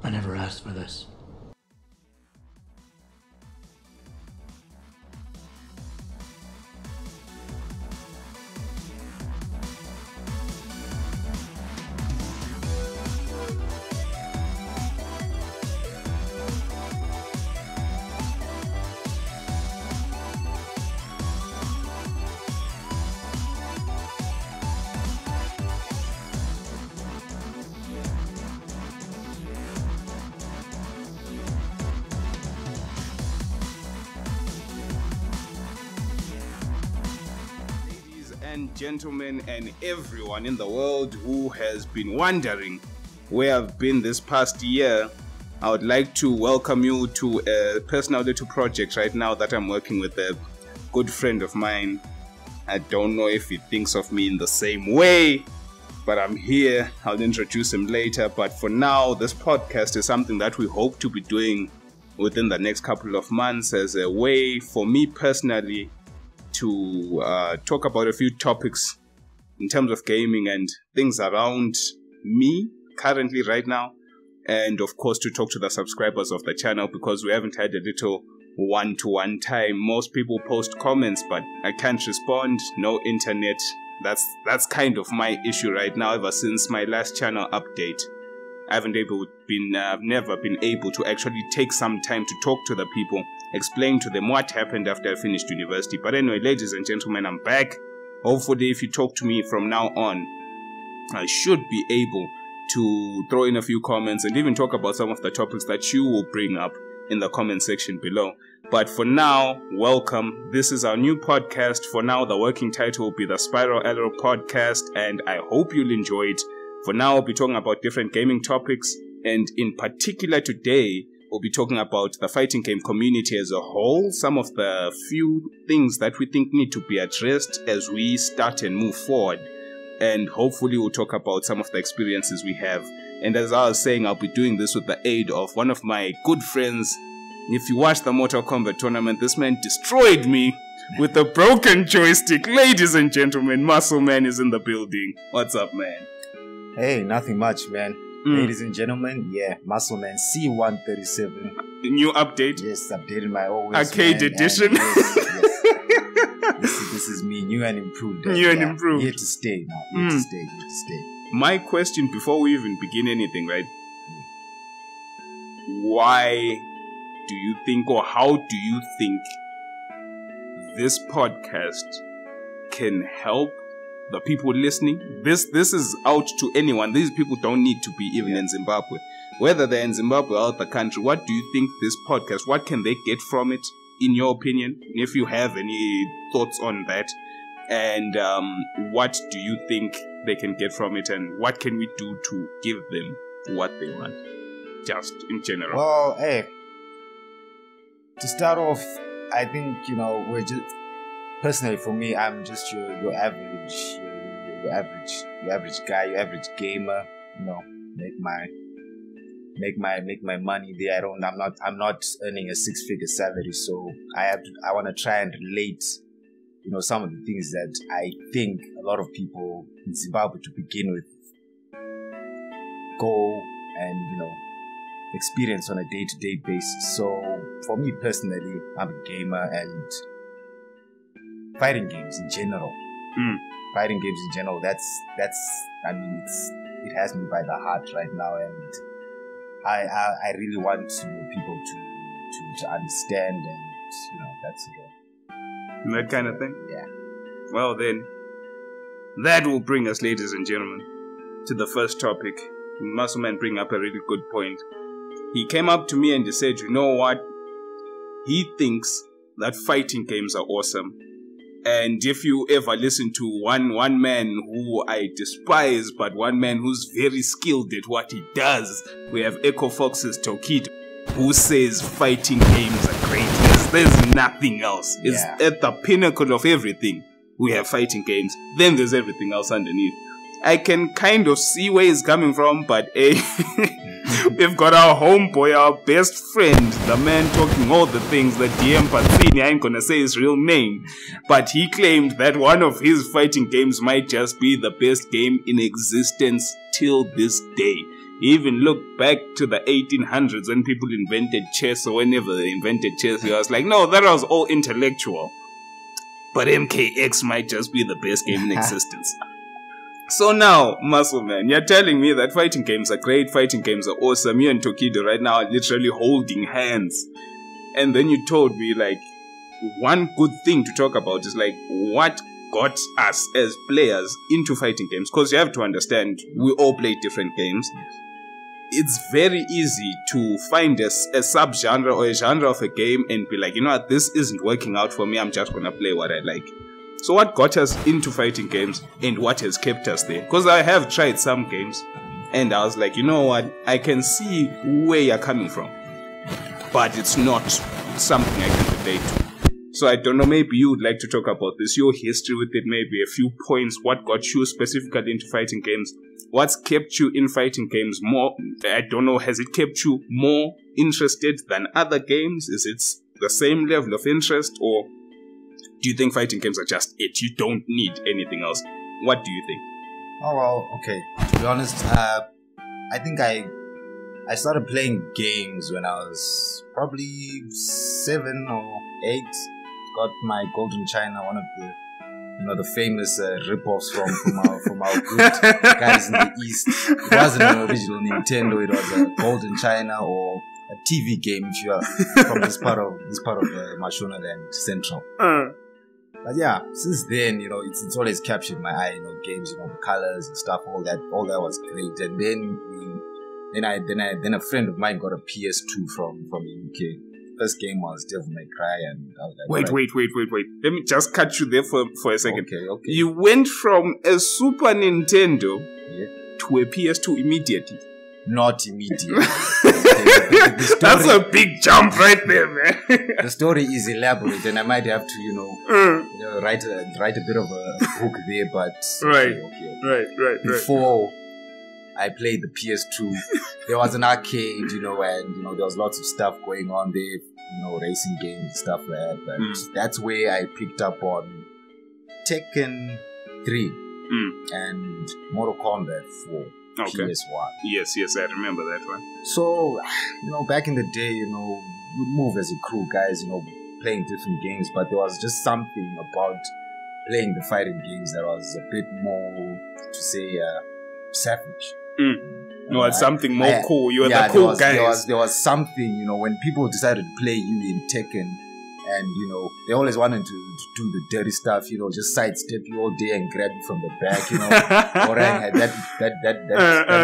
I never asked for this. Gentlemen, and everyone in the world who has been wondering where I've been this past year, I would like to welcome you to a personal little project right now that I'm working with a good friend of mine. I don't know if he thinks of me in the same way, but I'm here. I'll introduce him later. But for now, this podcast is something that we hope to be doing within the next couple of months as a way for me personally to talk about a few topics in terms of gaming and things around me currently right now, and of course to talk to the subscribers of the channel, because we haven't had a little one-to-one time. Most people post comments, but I can't respond. No internet. That's kind of my issue right now. Ever since my last channel update, I've never been able to actually take some time to talk to the people, explain to them what happened after I finished university. But anyway, ladies and gentlemen, I'm back. Hopefully, if you talk to me from now on, I should be able to throw in a few comments and even talk about some of the topics that you will bring up in the comment section below. But for now, welcome. This is our new podcast. For now, the working title will be the Spiral Arrow Podcast, and I hope you'll enjoy it. For now, I'll be talking about different gaming topics, and in particular today, we'll be talking about the fighting game community as a whole, some of the few things that we think need to be addressed as we start and move forward, and hopefully we'll talk about some of the experiences we have. And as I was saying, I'll be doing this with the aid of one of my good friends. If you watch the Mortal Kombat tournament, this man destroyed me with a broken joystick. Ladies and gentlemen, MuscleMan is in the building. What's up, man? Hey, nothing much, man. Ladies and gentlemen, MuscleMan C137. New update? Yes, updated my always arcade edition. Yes. This is me, new and improved. New and improved. Here to stay now. Here to stay. My question before we even begin anything, right? Why do you think, or how do you think this podcast can help the people listening? This is out to anyone. These people don't need to be even in Zimbabwe. Whether they're in Zimbabwe or out the country, what do you think this podcast, what can they get from it, in your opinion? If you have any thoughts on that. And what do you think they can get from it, and what can we do to give them what they want? Just in general. Well, hey, to start off, I think, we're just... Personally, for me, I'm just your average guy, your average gamer. Make my money there. I'm not earning a 6-figure salary, so I want to try and relate, some of the things that I think a lot of people in Zimbabwe to begin with go and experience on a day-to-day basis. So for me personally, I'm a gamer, and fighting games in general. That's it has me by the heart right now, and I really want people to understand, and that's it. That kind of thing? Yeah. Well then, that will bring us, ladies and gentlemen, to the first topic. MuscleMan bring up a really good point. He came up to me and he said, you know what? He thinks that fighting games are awesome. And if you ever listen to one man who I despise, but one man who's very skilled at what he does, we have Echo Fox's Toxicity, who says fighting games are great. There's nothing else. It's at the pinnacle of everything. We have fighting games. Then there's everything else underneath. I can kind of see where he's coming from, but we've got our homeboy, our best friend, the man talking all the things that DM Pazzini, I ain't gonna say his real name, but he claimed that one of his fighting games might just be the best game in existence till this day. He even looked back to the 1800s when people invented chess, or whenever they invented chess, he was like, no, that was all intellectual. But MKX might just be the best game in existence. So now, MuscleMan, you're telling me that fighting games are great, fighting games are awesome. You and Tokido right now are literally holding hands. And then you told me, like, one good thing to talk about is, like, what got us as players into fighting games. Because you have to understand, we all play different games. It's very easy to find a subgenre or a genre of a game and be like, you know what, this isn't working out for me, I'm just gonna play what I like. So what got us into fighting games and what has kept us there? Because I have tried some games and I was like, you know what, I can see where you're coming from, but it's not something I can relate to. So I don't know, maybe you would like to talk about this, your history with it, maybe a few points, what got you specifically into fighting games, what's kept you in fighting games more, I don't know, has it kept you more interested than other games? Is it the same level of interest, or do you think fighting games are just it? You don't need anything else. What do you think? Oh, well, okay. To be honest, I think I started playing games when I was probably 7 or 8. Got my Golden China, one of the famous rip-offs from our good guys in the East. It wasn't an original Nintendo. It was a Golden China or a TV game if you are from this part of Mashonaland Central. But yeah, since then, it's always captured my eye. Games, the colors and stuff, all that was great. And then a friend of mine got a PS2 from the UK. First game was Devil May Cry, and I was like, wait. Let me just cut you there for a second. Okay. You went from a Super Nintendo to a PS2 immediately. Not immediately. That's a big jump right there, man. The story is elaborate, and I might have to, write a bit of a book there. But Right. Before I played the PS2, there was an arcade, and there was lots of stuff going on there, racing games and stuff like that. But that's where I picked up on Tekken 3 and Mortal Kombat 4. Okay. PS1. Yes, I remember that one. So, back in the day, we'd move as a crew, guys, playing different games, but there was just something about playing the fighting games that was a bit more, to say, savage. It's something more cool. You were the cool guys. There was something, when people decided to play you in Tekken, and they always wanted to do the dirty stuff, just sidestep you all day and grab you from the back, Orang had that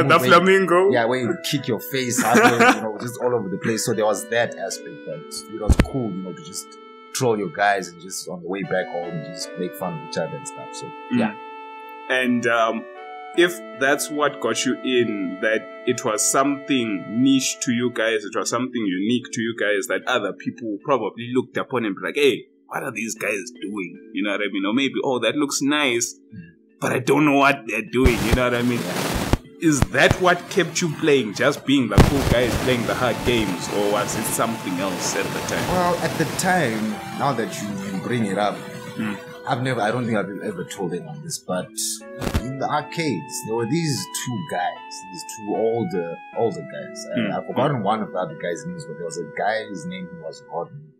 the flamingo. Where you kick your face halfway, just all over the place. So there was that aspect that it was cool, to just troll your guys and just on the way back home just make fun of each other and stuff. So yeah. And if that's what got you in, that it was something niche to you guys, it was something unique to you guys that other people probably looked upon and be like, hey, what are these guys doing? You know what I mean? Or maybe, oh, that looks nice, but I don't know what they're doing. You know what I mean? Is that what kept you playing, just being the cool guys playing the hard games, or was it something else at the time? Well, at the time, now that you bring it up, I don't think I've ever told anyone this, but in the arcades, there were these two older guys. I've forgotten one of the other guys' names, but there was a guy, his name was Gordon.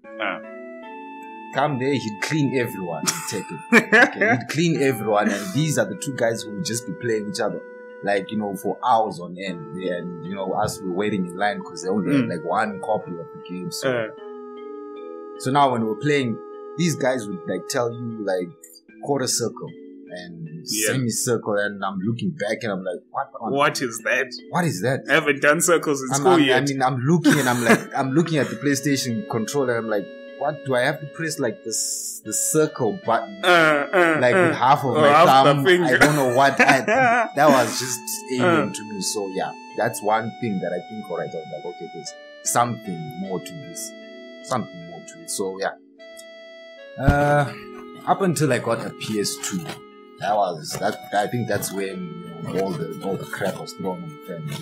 Come there, he'd clean everyone and take it. He'd clean everyone, and these are the two guys who would just be playing each other, like, for hours on end. And, us were waiting in line because they only had like one copy of the game. So now when we're playing, these guys would like tell you like quarter circle and semicircle, and I'm looking back and I'm like, what is that? What is that? I haven't done circles in school yet. I'm looking and I'm like, I'm looking at the PlayStation controller and I'm like, what do I have to press like this, the circle button, like with half of my thumb? I don't know what. That was just alien to me. So yeah, that's one thing that I think, alright, I was like, okay, there's something more to this, something more to it. So yeah. Up until I got a PS2, I think that's when all the crap was thrown on the family.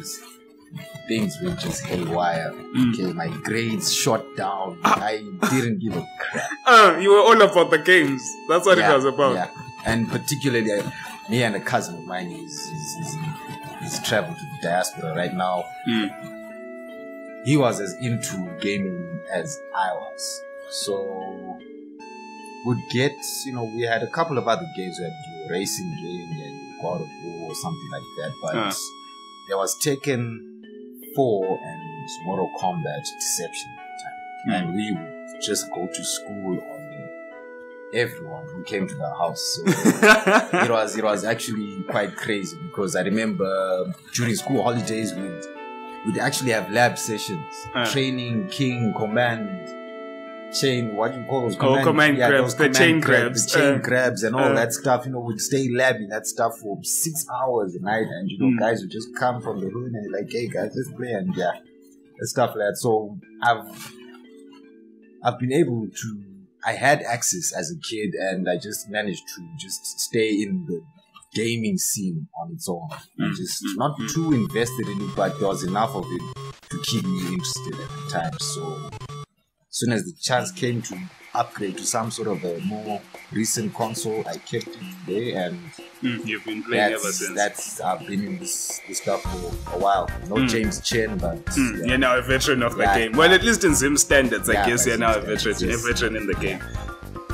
Things were just haywire. Okay, my grades shot down. I didn't give a crap. You were all about the games. That's what it was about. Yeah, and particularly me and a cousin of mine, he's traveled to the diaspora right now. He was as into gaming as I was. So would get, we had a couple of other games. We had a racing game and God of War or something like that. But there was Tekken 4 and Mortal Kombat Deception at the time. And we would just go to school on everyone who came to the house. So it was actually quite crazy, because I remember during school holidays we'd actually have lab sessions, training King, Command, Chain, what do you call those? Command grabs, the chain grabs. The chain grabs and all that stuff. We'd stay labbing that stuff for 6 hours a night, and guys would just come from the hood and like, hey guys, let's play, and stuff like that. So I've been able to, I had access as a kid, and I just managed to just stay in the gaming scene on its own. And just not too invested in it, but there was enough of it to keep me interested at the time. So as soon as the chance came to upgrade to some sort of a more recent console, I kept it there, and you've been playing ever since. I've been in this stuff for a while. Not James Chen, but you're now a veteran of the game. Well, at least in Sim standards, I guess you're now a veteran in the game.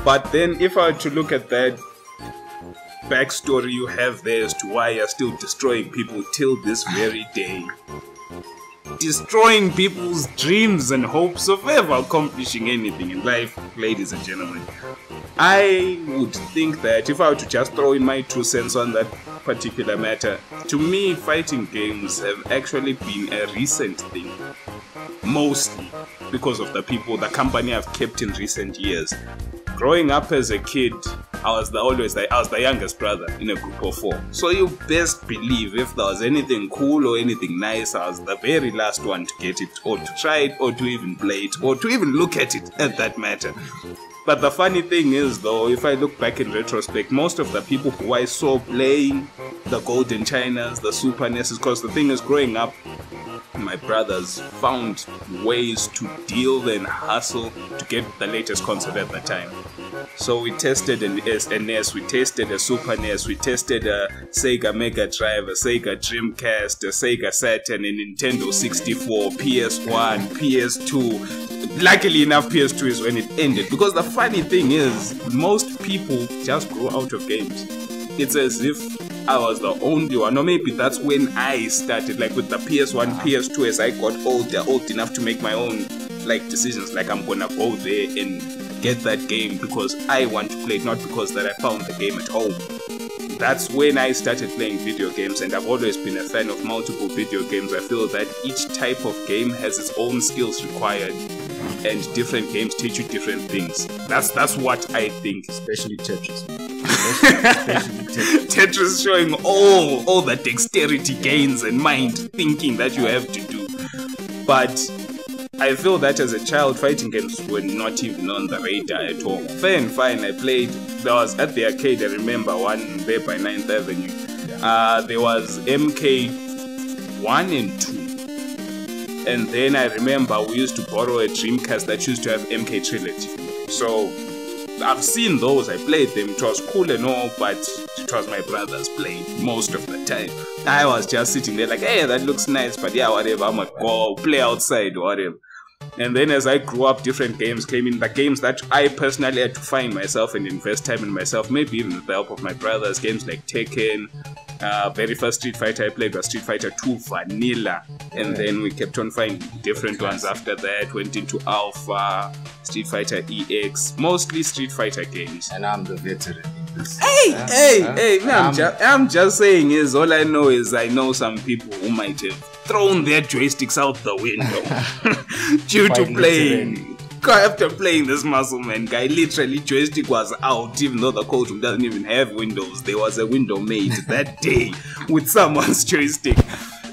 But then, if I were to look at that backstory you have there as to why you're still destroying people till this very day, destroying people's dreams and hopes of ever accomplishing anything in life, ladies and gentlemen, I would think that if I were to just throw in my 2 cents on that particular matter, to me, fighting games have actually been a recent thing, mostly because of the company I've kept in recent years. Growing up as a kid, I was the youngest brother in a group of 4. So you best believe if there was anything cool or anything nice, I was the very last one to get it, or to try it, or to even play it, or to even look at it, at that matter. But the funny thing is, though, if I look back in retrospect, most of the people who I saw playing the Golden Chinas, the Super NESs, because the thing is, growing up, my brothers found ways to deal and hustle to get the latest console at the time. So we tested a NES, we tested a Super NES, we tested a Sega Mega Drive, a Sega Dreamcast, a Sega Saturn, a Nintendo 64, PS1, PS2. Luckily enough, PS2 is when it ended. Because the funny thing is, most people just grow out of games. It's as if I was the only one, or maybe that's when I started, like with the PS1, PS2, as I got old enough to make my own decisions, like I'm gonna go there and get that game because I want to play it, not because that I found the game at home. That's when I started playing video games, and I've always been a fan of multiple video games. I feel that each type of game has its own skills required, and different games teach you different things. That's what I think. Especially Tetris. Tetris showing all the dexterity gains and mind thinking that you have to do. But I feel that as a child, fighting games were not even on the radar at all. Fair and fine, I played. There was at the arcade, I remember one there by 9th Avenue. There was MK1 and 2. And then I remember we used to borrow a Dreamcast that used to have MK Trilogy. So I've seen those, I played them, it was cool and all, but it was my brothers playing most of the time. I was just sitting there like, hey, that looks nice, but yeah, whatever, I'm gonna go play outside or whatever. And then as I grew up, different games came in, the games that I personally had to find myself and invest time in myself, maybe even with the help of my brothers, games like Tekken. Very first Street Fighter I played was Street Fighter 2 Vanilla, and then we kept on finding different ones after that, went into Alpha, Street Fighter EX, mostly Street Fighter games. And I'm the veteran in this. I'm just saying is, all I know is I know some people who might have thrown their joysticks out the window due to playing. After playing this MuscleMan guy, literally joystick was out, even though the code room doesn't even have windows. There was a window made that day with someone's joystick.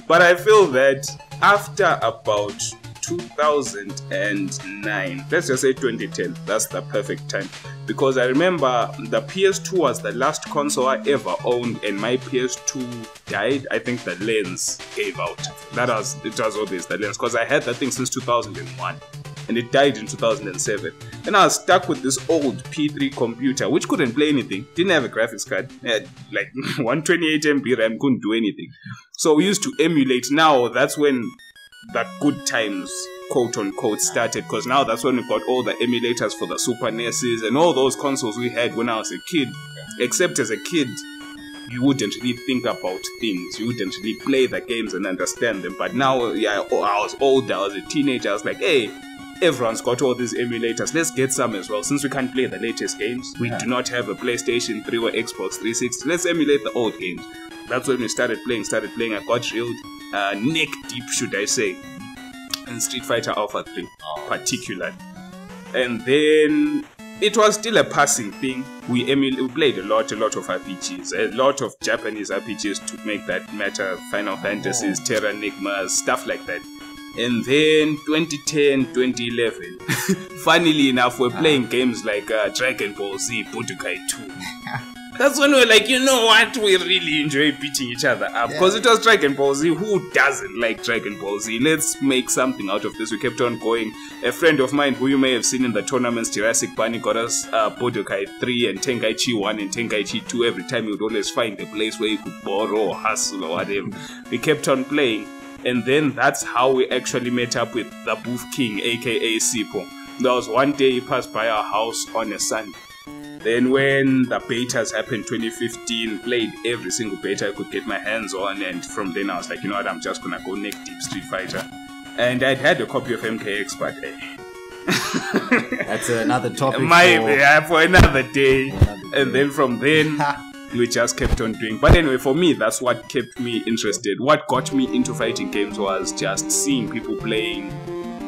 But I feel that after about 2009, let's just say 2010, that's the perfect time, because I remember the PS2 was the last console I ever owned, and my PS2 died. I think the lens gave out. It was always the lens, because I had that thing since 2001. And it died in 2007. And I was stuck with this old P3 computer, which couldn't play anything, didn't have a graphics card, had like 128 MB RAM, couldn't do anything. So we used to emulate. Now that's when the good times, quote unquote, started, because now that's when we got all the emulators for the Super NES's and all those consoles we had when I was a kid. Except as a kid, you wouldn't really think about things. You wouldn't really play the games and understand them. But now, yeah, I was older, I was a teenager, I was like, hey, everyone's got all these emulators, let's get some as well. Since we can't play the latest games, we do not have a PlayStation 3 or Xbox 360, let's emulate the old games. That's when we started playing. I got real neck deep, should I say, in Street Fighter Alpha 3 particularly. And then it was still a passing thing. We played a lot of RPGs, a lot of Japanese RPGs to make that matter, Final Fantasies, Terra Enigmas, stuff like that. And then 2010, 2011, funnily enough, we're playing games like Dragon Ball Z, Budokai 2. That's when we're like, you know what, we really enjoy beating each other up. Because it was Dragon Ball Z. Who doesn't like Dragon Ball Z? Let's make something out of this. We kept on going. A friend of mine who you may have seen in the tournaments, Jurassic Bunny, got us Budokai 3 and Tenkaichi 1 and Tenkaichi 2. Every time you would always find a place where you could borrow or hustle or whatever. We kept on playing. And then that's how we actually met up with the Booth King, aka Sipo. There was one day he passed by our house on a Sunday. Then when the betas happened 2015, played every single beta I could get my hands on, and from then I was like, you know what, I'm just gonna go neck deep Street Fighter. And I'd had a copy of MKX, but hey. That's another topic for another day. And then from then, we just kept on doing. But anyway, for me, that's what kept me interested. What got me into fighting games was just seeing people playing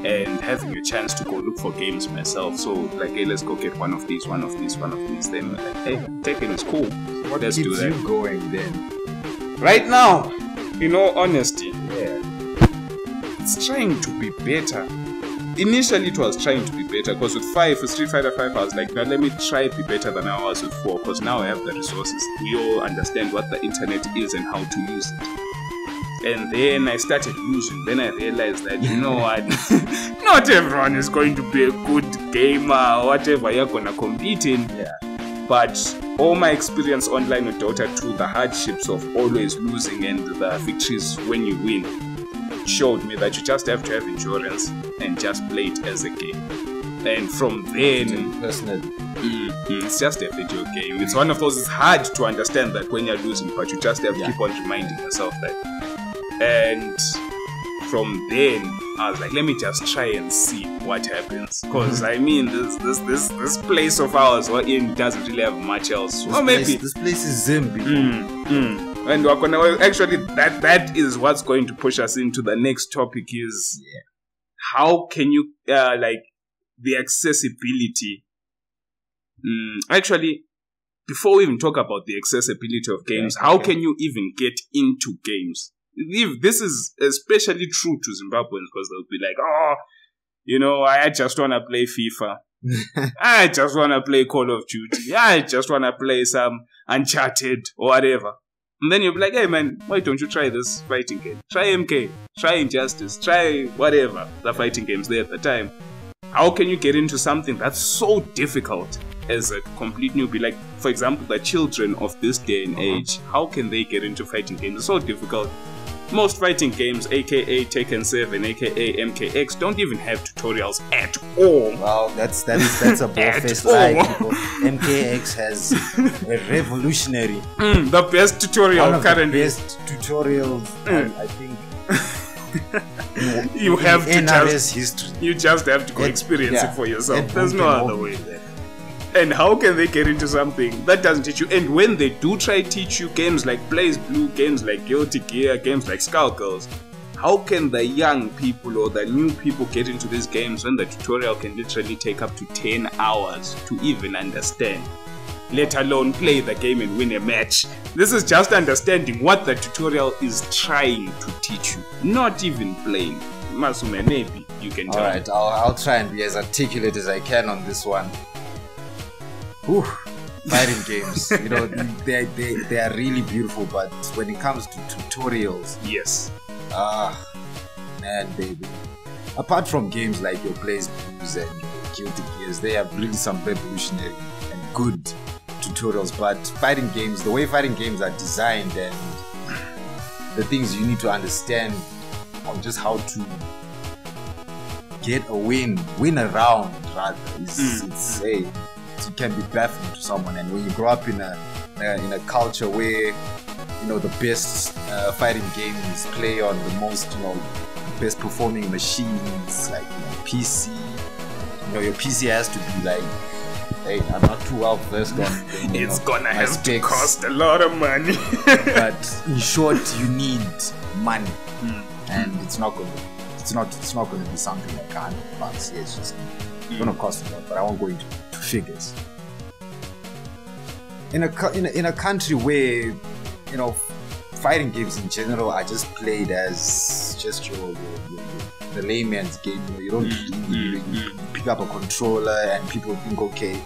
and having a chance to go look for games myself. So like, hey, let's go get one of these. Then we're like, hey, Tekken is cool. What let's keeps do that. you going then? Right now, in all honesty, it's trying to be better. Initially, it was trying to be better, because with Street Fighter 5, I was like, now let me try to be better than I was with 4, because now I have the resources. We all understand what the internet is and how to use it. And then I started losing. Then I realized that, you know what, not everyone is going to be a good gamer or whatever you're going to compete in. But all my experience online with Dota 2, the hardships of always losing and the victories when you win, showed me that you just have to have endurance and just play it as a game. And from then, it's just a video game. It's one of those, it's hard to understand that when you're losing, but you just have to keep on reminding yourself that. And from then, I was like, let me just try and see what happens. Because I mean, this place of ours we're in doesn't really have much else. Or maybe this place is Zimbi. And we're gonna actually, that is what's going to push us into the next topic is how can you like the accessibility. Actually, before we even talk about the accessibility of games, how can you even get into games? This is especially true to Zimbabweans, because they'll be like, oh, you know, I just want to play FIFA. I just want to play Call of Duty. I just want to play some Uncharted or whatever. And then you'll be like, hey man, why don't you try this fighting game? Try MK, try Injustice, try whatever the fighting games there at the time. How can you get into something that's so difficult as a complete newbie? Like, for example, the children of this day and age, how can they get into fighting games? It's so difficult. Most fighting games, aka Tekken 7, aka MKX, don't even have tutorials at all. Wow, that's a ball-faced lie, people. MKX has a revolutionary, the best tutorial currently. The best tutorials, I think. You have to NRS history. You just have to go experience it for yourself. There's no other way. And how can they get into something that doesn't teach you? And when they do try to teach you games like Blaze Blue, games like Guilty Gear, games like Skullgirls, how can the young people or the new people get into these games when the tutorial can literally take up to 10 hours to even understand? Let alone play the game and win a match. This is just understanding what the tutorial is trying to teach you, not even playing. MuscleMan, maybe you can tell. Alright, I'll try and be as articulate as I can on this one. Whew. Fighting games, you know, they are really beautiful, but when it comes to tutorials, man, baby. Apart from games like your Blaze Blues and your Guilty Gears, they have really some revolutionary and good tutorials. But fighting games, the way fighting games are designed and the things you need to understand on just how to get a win around rather. It can be baffling to someone. And when you grow up in a culture where the best fighting games play on the most best performing machines like PC, your PC has to be like, hey, I'm not too well versed on it's gonna have to cost a lot of money. But in short, you need money, and it's not gonna be something like $100. Yeah, it's just gonna cost a lot. But I won't go into figures. In a country where fighting games in general are just played as just the layman's game. You don't you pick up a controller and people think, okay,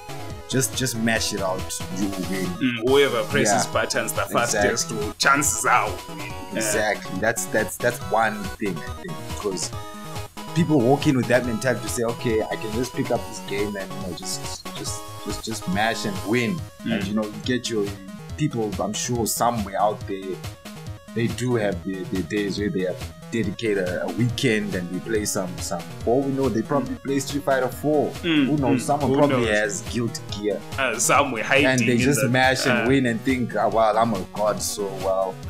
just mash it out, you win. Whoever presses buttons the fastest, chances out. Exactly. That's one thing, I think, because people walk in with that mentality to say, okay, I can just pick up this game and just mash and win. And you get your people. I'm sure somewhere out there they do have their days where they have dedicated a weekend and we play some. For we know, they probably play Street Fighter 4. Who knows? Someone probably has Guilty Gear. Somewhere hiding. And they just mash and win and think, well, I'm a god, so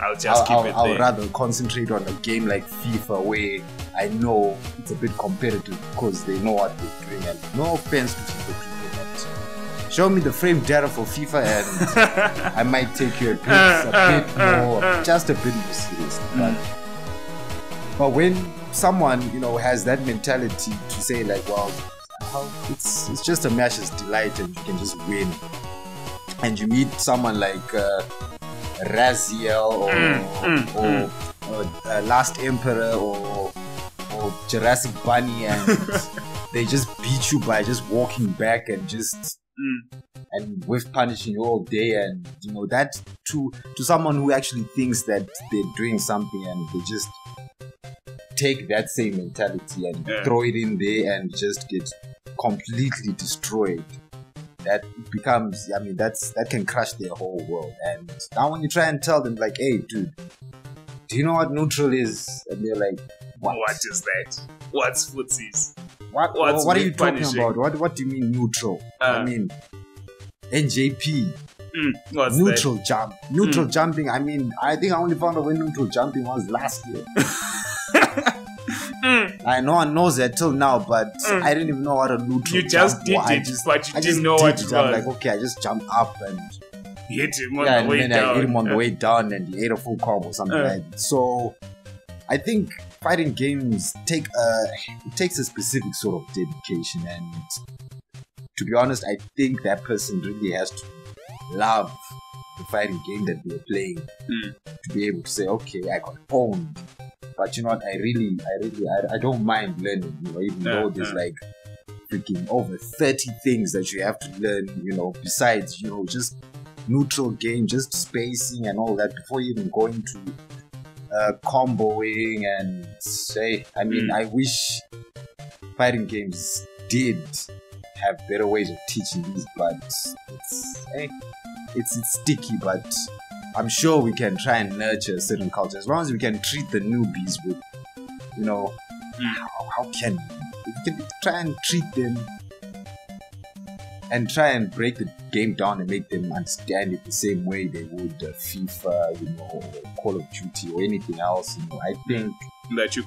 I'll just keep it there. I'll rather concentrate on a game like FIFA where I know it's a bit competitive because they know what they're doing. And no offense to FIFA people, but show me the frame data for FIFA and I might take you a bit more, just a bit more seriously. But when someone has that mentality to say like, well, it's just a match's delight and you can just win, and you meet someone like Raziel or Last Emperor or Jurassic Bunny, and they just beat you by just walking back and just and with punishing you all day, and that to someone who actually thinks that they're doing something and they just take that same mentality and throw it in there and just get completely destroyed. That becomes, that can crush their whole world. And now when you try and tell them like, hey dude, do you know what neutral is? And they're like, what is that? What's footsies? What are you talking about? What do you mean neutral? I mean NJP. What's neutral that? Jump. Neutral jumping. I think I only found out when neutral jumping was last year. No one knows that till now, but I didn't even know what a neutral You just did it, but you didn't know what it was. I'm like, okay, I just jumped up and hit him on the way down. I hit him on the way down and he ate a full combo or something like that. So I think fighting games takes a specific sort of dedication, and to be honest, I think that person really has to love the fighting game that they're playing to be able to say, okay, I got owned. But you know what, I don't mind learning, even though there's like freaking over 30 things that you have to learn, besides, just neutral game, just spacing and all that before even going to comboing and say, I wish fighting games did have better ways of teaching these, but it's sticky, but I'm sure we can try and nurture a certain culture as long as we can treat the newbies with, how can we can try and treat them and try and break the game down and make them understand it the same way they would FIFA, or Call of Duty or anything else. I think that you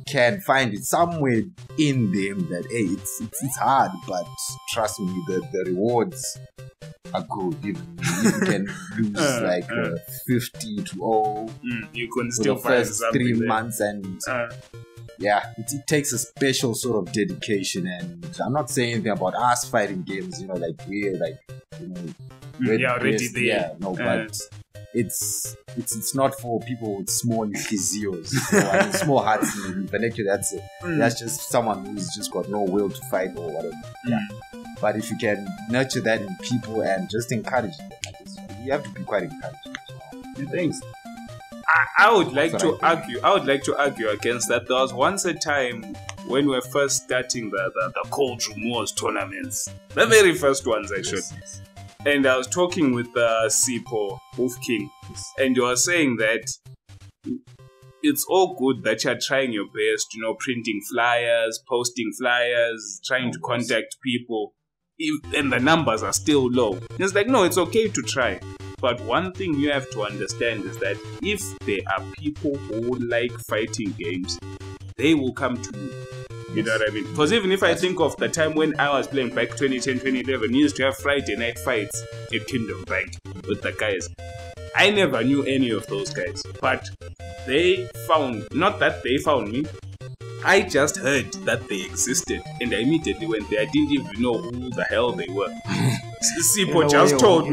can find it somewhere in them that it's hard, but trust me, the rewards are good. Even you can lose 50-0. You can still for the first 3 months, and it takes a special sort of dedication. And I'm not saying anything about us fighting games, we're already there. Yeah, no, but it's not for people with small physios, small hearts in the vernacular. That's it. That's just someone who's just got no will to fight or whatever. But if you can nurture that in people and just encourage them, you have to be quite encouraging. You think? I would like to argue. I would like to argue against that. There was once a time when we were first starting the Cold Rumors tournaments, the very first ones actually. Yes. And I was talking with Sipo Wolf King, and he was saying that it's all good that you're trying your best, printing flyers, posting flyers, trying to contact people, and the numbers are still low. It's like, no, it's okay to try. But one thing you have to understand is that if there are people who like fighting games, they will come to you. You know what I mean? Because even if I think of the time when I was playing back 2010, 2011, we used to have Friday night fights at Kingdom Bank with the guys. I never knew any of those guys, but not that they found me, I just heard that they existed, and I immediately went there. I didn't even know who the hell they were. Sipo just told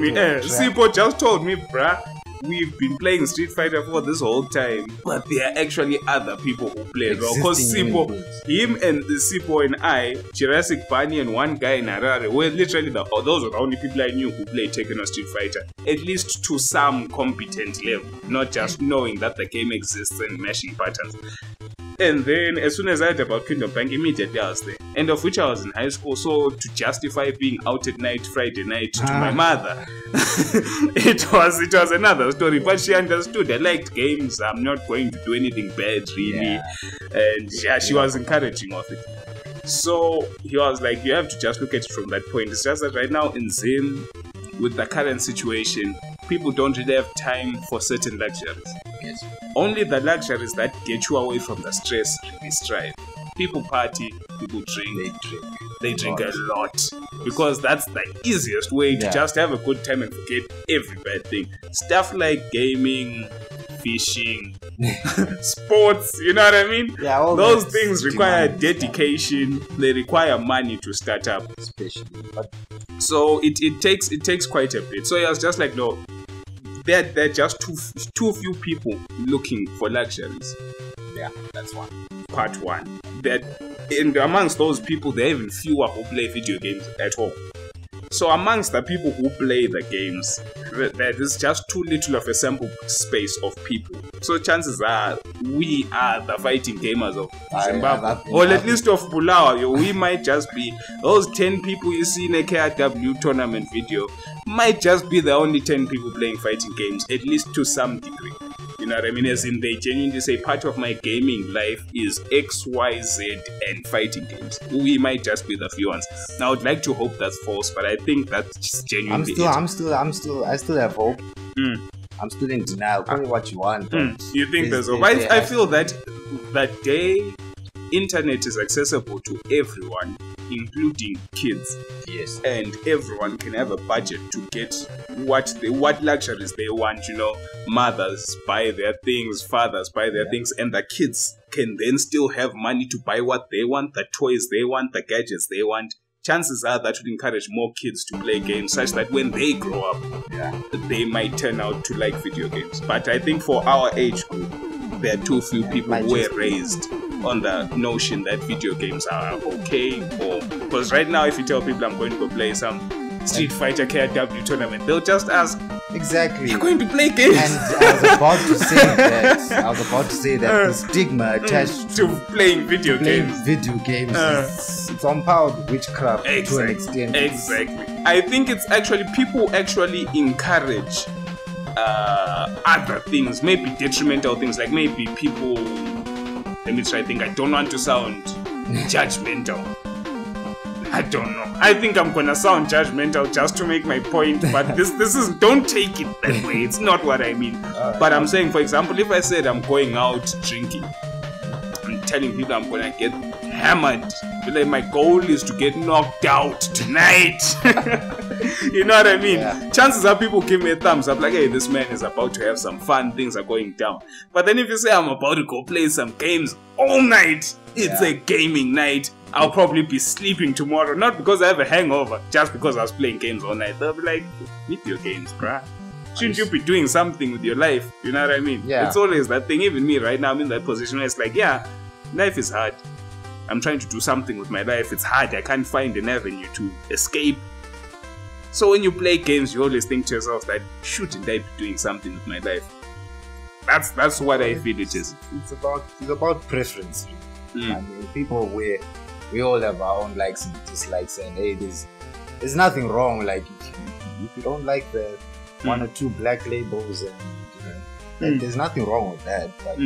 me, bruh, we've been playing Street Fighter for this whole time, but there are actually other people who play well. Because Sipo, Sipo and I, Jurassic Bunny and one guy in Harare, were literally those were the only people I knew who played Tekken or Street Fighter, at least to some competent level, not just knowing that the game exists and mashing buttons. And then as soon as I heard about Kingdom Bank, immediately I was there. And of which I was in high school, so to justify being out at night, Friday night, to my mother, it was another story. But she understood. I liked games. I'm not going to do anything bad, really. And she was encouraging of it. So he was like, you have to just look at it from that point. It's just that right now in Zim, with the current situation, people don't really have time for certain luxuries. Yes. Only the luxuries that get you away from the stress really strive. People party, people drink. They drink a lot. Because that's the easiest way to just have a good time and forget every bad thing. Stuff like gaming, fishing, sports, you know what I mean? Yeah, all those things require dedication. They require money to start up. Especially. So it takes quite a bit. So I was just like, no, there are just too few people looking for luxuries. Yeah, that's one. Part one. And amongst those people, there are even fewer who play video games at all. So amongst the people who play the games, there is just too little of a sample space of people. So chances are we are the fighting gamers of Zimbabwe, or at least of Bulawayo. We might just be those 10 people you see in a KRW tournament video. Might just be the only 10 people playing fighting games, at least to some degree. You know what I mean? As in, they genuinely say part of my gaming life is X, Y, Z and fighting games. We might just be the few ones. Now, I'd like to hope that's false, but I think that's genuinely I still have hope. I'm still in denial. Call me what you want. You think there's hope? I feel that that day internet is accessible to everyone, including kids. Yes. And everyone can have a budget to get what luxuries they want, mothers buy their things, fathers buy their things, and the kids can then still have money to buy what they want, the toys they want, the gadgets they want. Chances are that would encourage more kids to play games such that when they grow up, they might turn out to like video games. But I think for our age group, there are too few people who were raised on the notion that video games are okay. Because right now, if you tell people I'm going to go play some Street Fighter KRW tournament, they'll just ask, exactly, you're going to play games? And I was about to say that the stigma attached to playing video games it's on par with witchcraft to an extent. Exactly. I think it's actually people actually encourage other things, maybe detrimental things, like maybe people. Let me try to think. I don't want to sound judgmental. I don't know. I think I'm gonna sound judgmental just to make my point, but this is, don't take it that way. It's not what I mean. But I'm saying, for example, if I said I'm going out drinking, I'm telling people I'm gonna get hammered. Like my goal is to get knocked out tonight. You know what I mean? Yeah. Chances are people give me a thumbs up, like, hey, this man is about to have some fun, things are going down. But then if you say I'm about to go play some games all night, it's a gaming night, I'll probably be sleeping tomorrow. Not because I have a hangover, just because I was playing games all night. They'll be like, video games, bruh. Shouldn't you be doing something with your life? You know what I mean? Yeah. It's always that thing. Even me right now, I'm in that position where it's like, yeah, life is hard. I'm trying to do something with my life. It's hard. I can't find an avenue to escape. So when you play games, you always think to yourself that, shouldn't I be doing something with my life? That's what I feel it is. It's about preference. I mean, people, we all have our own likes and dislikes, and hey, there's nothing wrong. Like if you don't like the one or two black labels, and Like, there's nothing wrong with that, but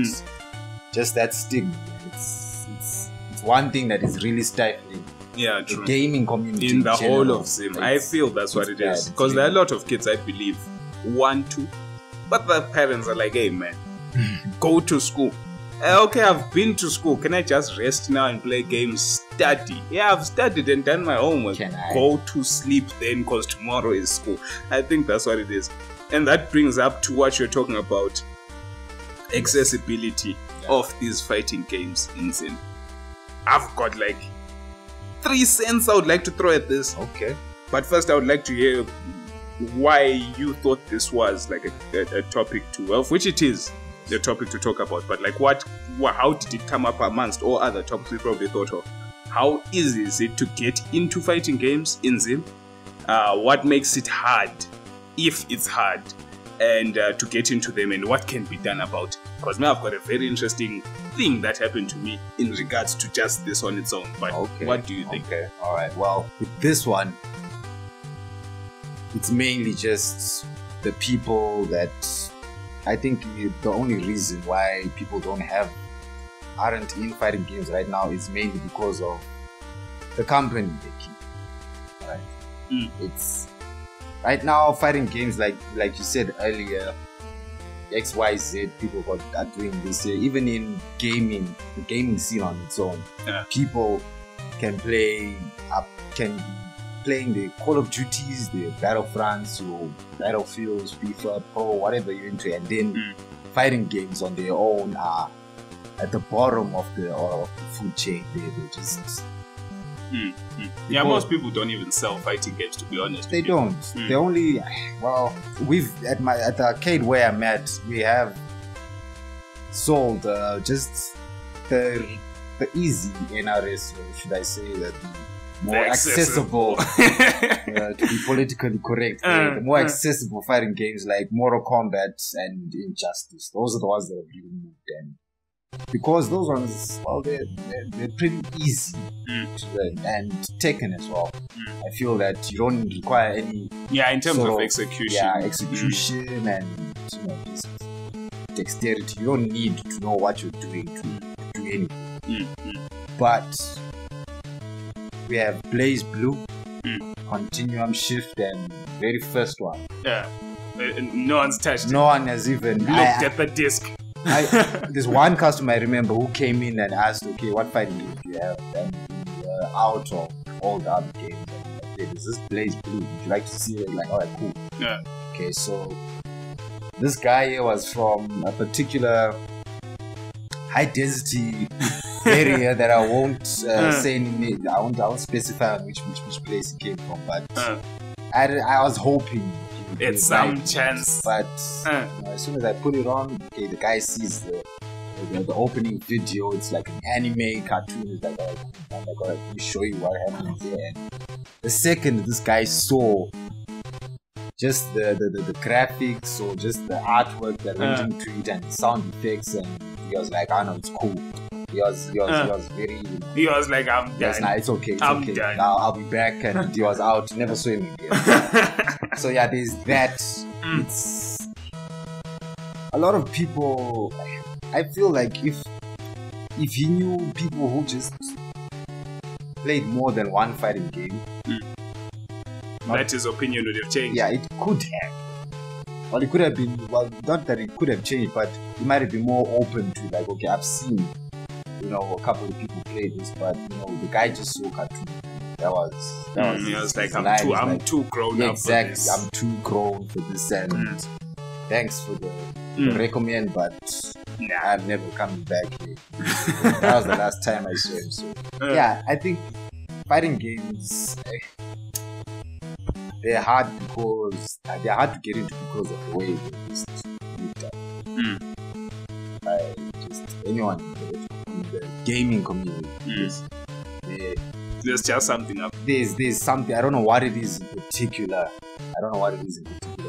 just that stigma. It's one thing that is really stifling. Yeah, true. The gaming community in the general, whole of Zim. I feel that's what it is. Because there are a lot of kids, I believe, want to, but the parents are like, hey man, go to school. Okay, I've been to school. Can I just rest now and play games? Study. Yeah, I've studied and done my homework. Go to sleep then, because tomorrow is school. I think that's what it is. And that brings up to what you're talking about. Accessibility of these fighting games in Zim. I've got like 3 cents I would like to throw at this. Okay. But first I would like to hear why you thought this was like a topic to, well, which it is the topic to talk about, but like how did it come up amongst all other topics we probably thought of? How easy is it to get into fighting games in Zim? What makes it hard, if it's hard, and to get into them, and what can be done about it? Because now I've got a very interesting thing that happened to me in regards to just this on its own. But what do you think? Okay, all right. Well, with this one, it's mainly just the people that I think the only reason why people aren't in fighting games right now is mainly because of the company they keep. Right? It's right now fighting games like you said earlier, XYZ people are doing this here. Even in gaming, the gaming scene on its own, people can play playing the Call of Duties, the Battlefronts, or Battlefields, FIFA, Pro, whatever you're into, and then fighting games on their own are at the bottom of the food chain. They're just yeah, most people don't even sell fighting games, to be honest. They don't. They only, well, at the arcade where I'm at, we have sold just the easy NRS, or should I say that more accessible to be politically correct, the more accessible fighting games like Mortal Kombat and Injustice. Those are the ones that have really moved, and because those ones, well, they're pretty easy to learn, and Tekken as well. I feel that you don't require any in terms of execution, execution and just dexterity. You don't need to know what you're doing to do anything. But we have Blaze Blue, Continuum Shift, and very first one. No one's touched. No one has even looked at the disc. There's one customer I remember who came in and asked, okay, what fighting games do you have? And we were out of all the other games. And okay, there's this Blaze Blue. Would you like to see it? Like, alright, cool. Okay, so this guy here was from a particular high density area that I won't say any. I won't specify on which place it came from, but I was hoping it's some chance. But as soon as I put it on, okay, the guy sees the opening video. It's like an anime cartoon. It's like, I'm like, alright, let me show you what happened here. And the second this guy saw just the graphics or just the artwork that went into it and the sound effects, and he was like, I know, it's cool. He was very. He was like, I'm done. Nah, it's okay. I'm done. Now I'll be back, and he was out. Never saw him again. So yeah, there's that. It's a lot of people. I feel like if he knew people who just played more than one fighting game, that his opinion would have changed. Yeah, it could have. Well, it could have been. Well, not that it could have changed, but he might have been more open to like, okay, I've seen, a couple of people play this, but the guy just saw cartoon. That was. He was like, I'm too grown up. Exactly, for this. I'm too grown for this, and thanks for the recommend, but I'm never coming back here. That was the last time I saw him. So yeah, I think fighting games. They're hard to get into because of the way they just looked at. Just anyone in the gaming community. There's just something up. There's something. I don't know what it is in particular.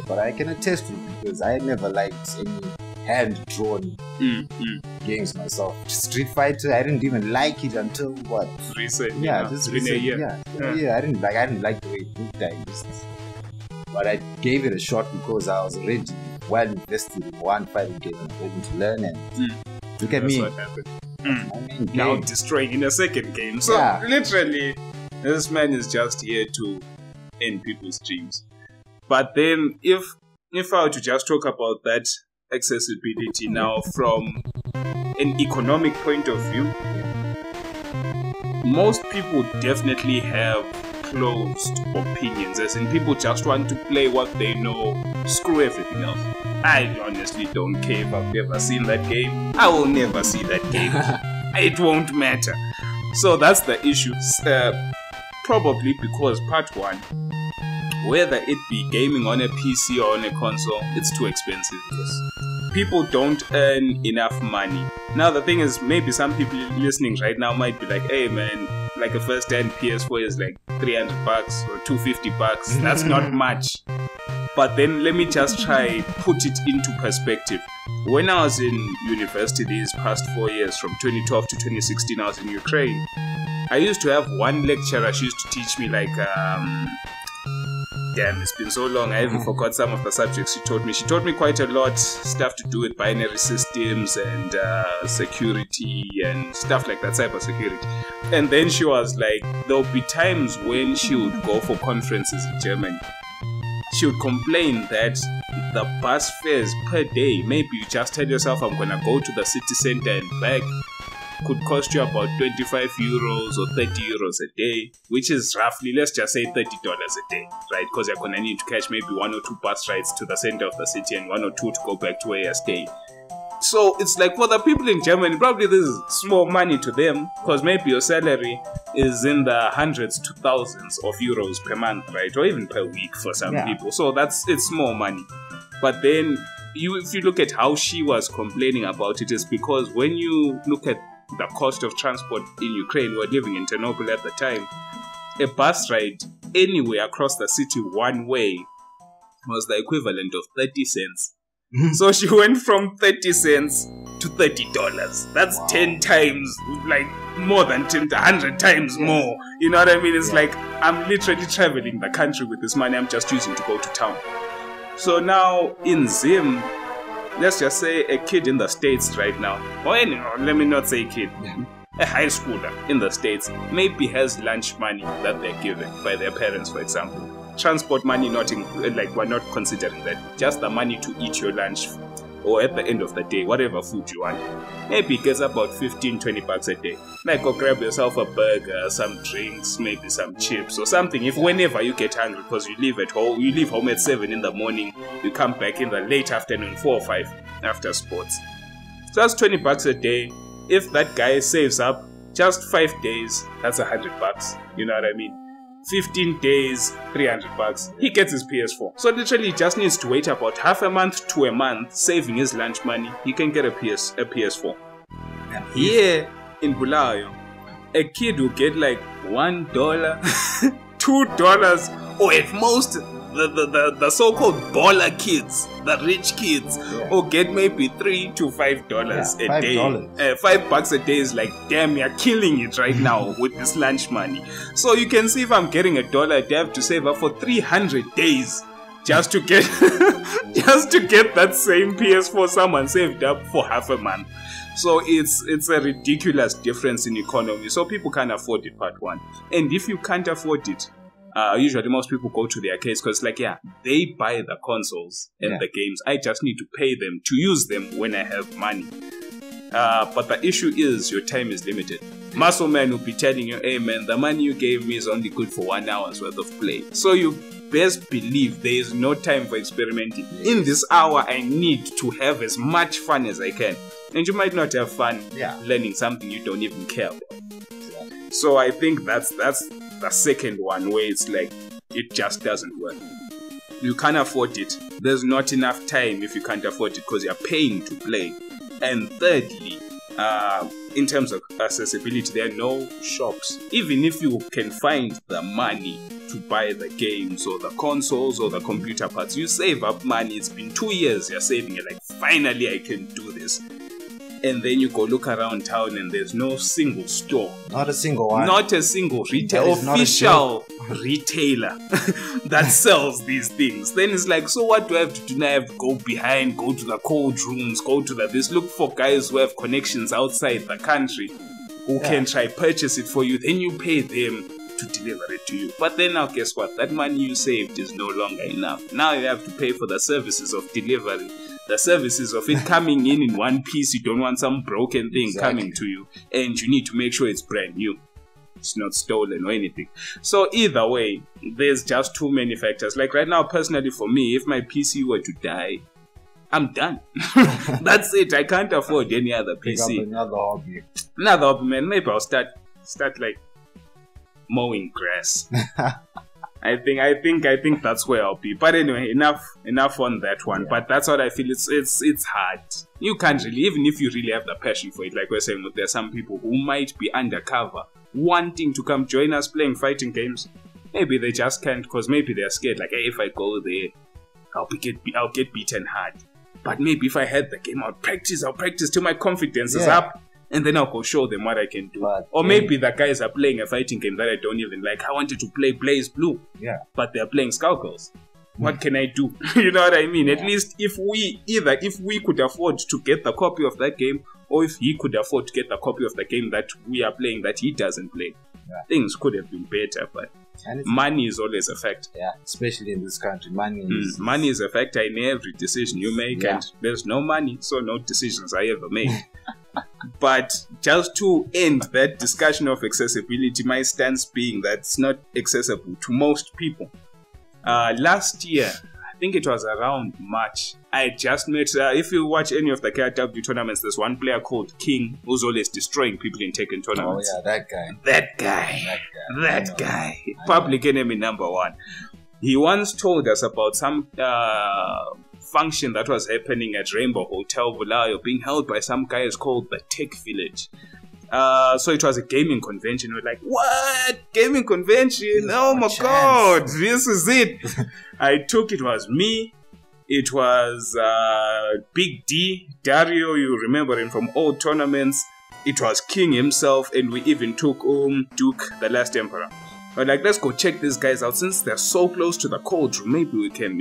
But I can attest to it because I never liked any hand-drawn games myself. Street Fighter, I didn't even like it until what? Recent. Just recent. Yeah, I didn't like the way it looked. But I gave it a shot because I was already well invested in one fighting game and able to learn and look at That's me. what happened. I mean, Now game. destroying in a second game. So Yeah. literally, this man is just here to end people's dreams. But then, if I were to just talk about that accessibility now from an economic point of view, most people definitely have closed opinions, as in people just want to play what they know, screw everything else. I honestly don't care if I've never seen that game. I will never see that game. It won't matter. So that's the issue. Probably because part one, whether it be gaming on a PC or on a console, it's too expensive. Yes. People don't earn enough money. Now the thing is, maybe some people listening right now might be like, hey man, like a first-hand PS4 is like $300 or $250. That's not much. But then let me just try put it into perspective. When I was in university these past 4 years, from 2012 to 2016, I was in Ukraine. I used to have one lecturer. She used to teach me like, damn, it's been so long, I even forgot some of the subjects she taught me. She taught me quite a lot, stuff to do with binary systems and security and stuff like that, cyber security. And then she was like, there'll be times when she would go for conferences in Germany. She would complain that the bus fares per day, maybe you just tell yourself, I'm gonna go to the city center and back, could cost you about 25 euros or 30 euros a day, which is roughly, let's just say $30 a day, right? Because you're gonna need to catch maybe 1 or 2 bus rides to the center of the city and 1 or 2 to go back to where you're staying. So it's like, for the people in Germany, probably this is small money to them, because maybe your salary is in the hundreds to thousands of euros per month, right? Or even per week for some people. So it's small money. But then if you look at how she was complaining about it, is because when you look at the cost of transport in Ukraine, we were living in Chernobyl at the time, a bus ride anywhere across the city one way was the equivalent of 30 cents. So she went from 30 cents to $30. That's 10 times, like more than 100 times more. You know what I mean? It's like, I'm literally traveling the country with this money I'm just using to go to town. So now in Zim, let's just say a kid in the States right now, or let me not say kid, a high schooler in the States maybe has lunch money that they're given by their parents, for example. Transport money, we're not considering that. Just the money to eat your lunch, or at the end of the day, whatever food you want. Maybe it gets about $15-20 a day. Like, go grab yourself a burger, some drinks, maybe some chips or something. If whenever you get hungry, because you leave home at 7 in the morning, you come back in the late afternoon, 4 or 5 after sports. So that's $20 a day. If that guy saves up just 5 days, that's $100. You know what I mean? 15 days, $300. He gets his PS4. So literally he just needs to wait about half a month to a month, saving his lunch money. He can get a PS4. Here in Bulawayo, a kid will get like $1, $2, or at most the so-called baller kids, the rich kids, will get maybe $3 to $5 a day. $5 a day is like, damn, you're killing it right now with this lunch money. So you can see, if I'm getting $1 a day, I have to save up for 300 days just to get that same PS4 someone saved up for half a month. So it's a ridiculous difference in economy. So people can't afford it, part one. And if you can't afford it, usually most people go to the arcades, because they buy the consoles and the games. I just need to pay them to use them when I have money. But the issue is, your time is limited. MuscleMan will be telling you, hey man, the money you gave me is only good for 1 hour's worth of play. So you best believe there is no time for experimenting. In this hour, I need to have as much fun as I can. And you might not have fun learning something you don't even care about. So I think that's the second one, where it's like, it just doesn't work. You can't afford it. There's not enough time if you can't afford it, because you're paying to play. And thirdly, in terms of accessibility, there are no shops. Even if you can find the money to buy the games or the consoles or the computer parts, you save up money. It's been 2 years you're saving. You're like, finally I can do this. and then you go look around town and there's no single store. Not a single one. Not a single official retailer that sells these things. Then it's like, so what do I have to do now? I have to go behind, go to the cold rooms, go to this, look for guys who have connections outside the country who can try purchase it for you. Then you pay them to deliver it to you. But then now guess what? That money you saved is no longer enough. Now you have to pay for the services of delivery, the services of it coming in one piece. You don't want some broken thing coming to you, and you need to make sure it's brand new, it's not stolen or anything. So either way, there's just too many factors. Like right now, personally for me, if my PC were to die, I'm done. That's it. I can't afford any other PC. Pick up another hobby. Another hobby, man. Maybe I'll start like mowing grass. I think that's where I'll be. But anyway, enough on that one. But that's what I feel. It's hard. You can't really, even if you really have the passion for it, like we're saying, there's some people who might be undercover wanting to come join us playing fighting games. Maybe they just can't because maybe they're scared. Like, hey, if I go there, I'll get beaten hard. But maybe if I had the game, I'll practice till my confidence is up. And then I'll go show them what I can do. Or maybe the guys are playing a fighting game that I don't even like. I wanted to play Blaze Blue. Yeah. But they're playing Skullgirls. What can I do? You know what I mean? At least if we could afford to get the copy of that game, or if he could afford to get the copy of the game that we are playing that he doesn't play, things could have been better. But money is always a factor. Yeah, especially in this country. Money is a factor in every decision you make. And there's no money, so no decisions are ever made. But just to end that discussion of accessibility, my stance being that it's not accessible to most people. Last year, I think it was around March, I just met, if you watch any of the KRW tournaments, there's one player called King who's always destroying people in Tekken tournaments. Oh yeah, that guy. Public enemy number one. He once told us about some function that was happening at Rainbow Hotel Bulawayo, being held by some guys called the Tech Village. So it was a gaming convention. We're like, what? Gaming convention? Oh my god, this is it. It was me, it was Big D, Dario, you remember him from old tournaments. It was King himself, and we even took Duke, the Last Emperor. We're like, let's go check these guys out. Since they're so close to the cold room, maybe we can,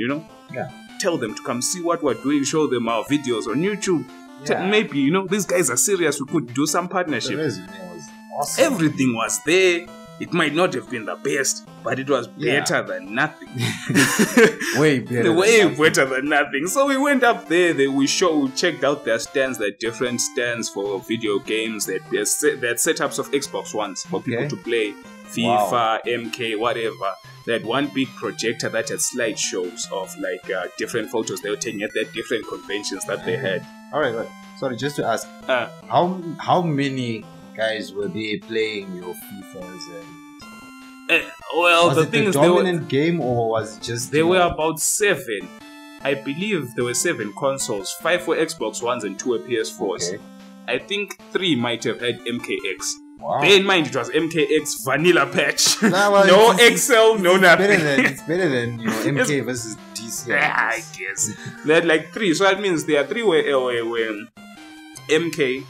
tell them to come see what we're doing, show them our videos on YouTube. Maybe, these guys are serious, we could do some partnership. The resume was awesome. Everything was there. It might not have been the best, but it was better than nothing. Way better than nothing. So we went up there, we checked out their stands, their different stands for video games. They had setups of Xbox Ones for people to play FIFA, MK, whatever. They had one big projector that had slideshows of different photos they were taking at their different conventions that they had. Alright. Sorry, just to ask, how many guys were they playing your FIFAs? Well, the thing is, the dominant game, or was it just? There were about 7. I believe there were 7 consoles. 5 were Xbox Ones and 2 were PS4s. Okay. I think 3 might have had MKX. Wow. Bear in mind, it was MKX vanilla patch. No Excel, no nothing. It's better than MK versus DC. I guess. They had 3, so that means there are 3 were MK,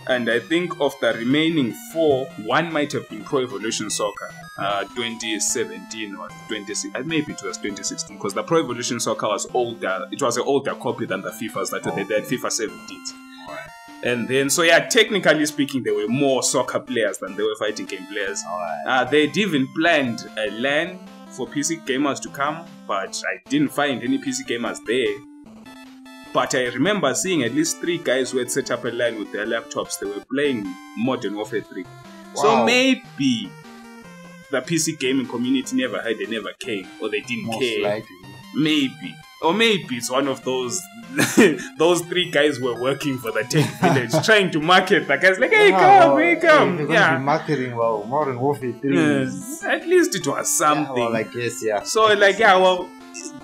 and I think of the remaining 4, 1 might have been Pro Evolution Soccer 2017 or 2016. Maybe it was 2016, because the Pro Evolution Soccer was older. It was an older copy than the FIFAs that they had, FIFA 17s. And then, technically speaking, there were more soccer players than there were fighting game players. They'd even planned a LAN for PC gamers to come, but I didn't find any PC gamers there. But I remember seeing at least 3 guys who had set up a LAN with their laptops. They were playing Modern Warfare 3. Wow. So maybe the PC gaming community never heard, they never came, or they didn't care. Likely. Maybe. Or maybe it's one of those 3 guys were working for the Tech Village, trying to market the guys, hey, come. Be marketing, Modern Warfare 3. At least it was something. So,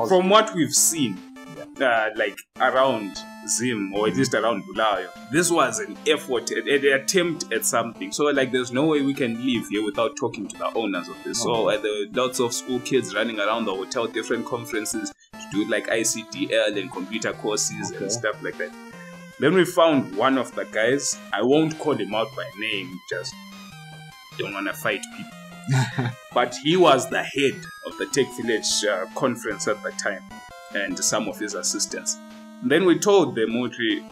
from what we've seen, around Zim, or at least around Bulawayo, this was an effort, an attempt at something. So there's no way we can leave here without talking to the owners of this. So there were lots of school kids running around the hotel, different conferences to do ICDL and computer courses and stuff like that. Then we found one of the guys. I won't call him out by name, just don't want to fight people. But he was the head of the Tech Village conference at the time, and some of his assistants. Then we told them,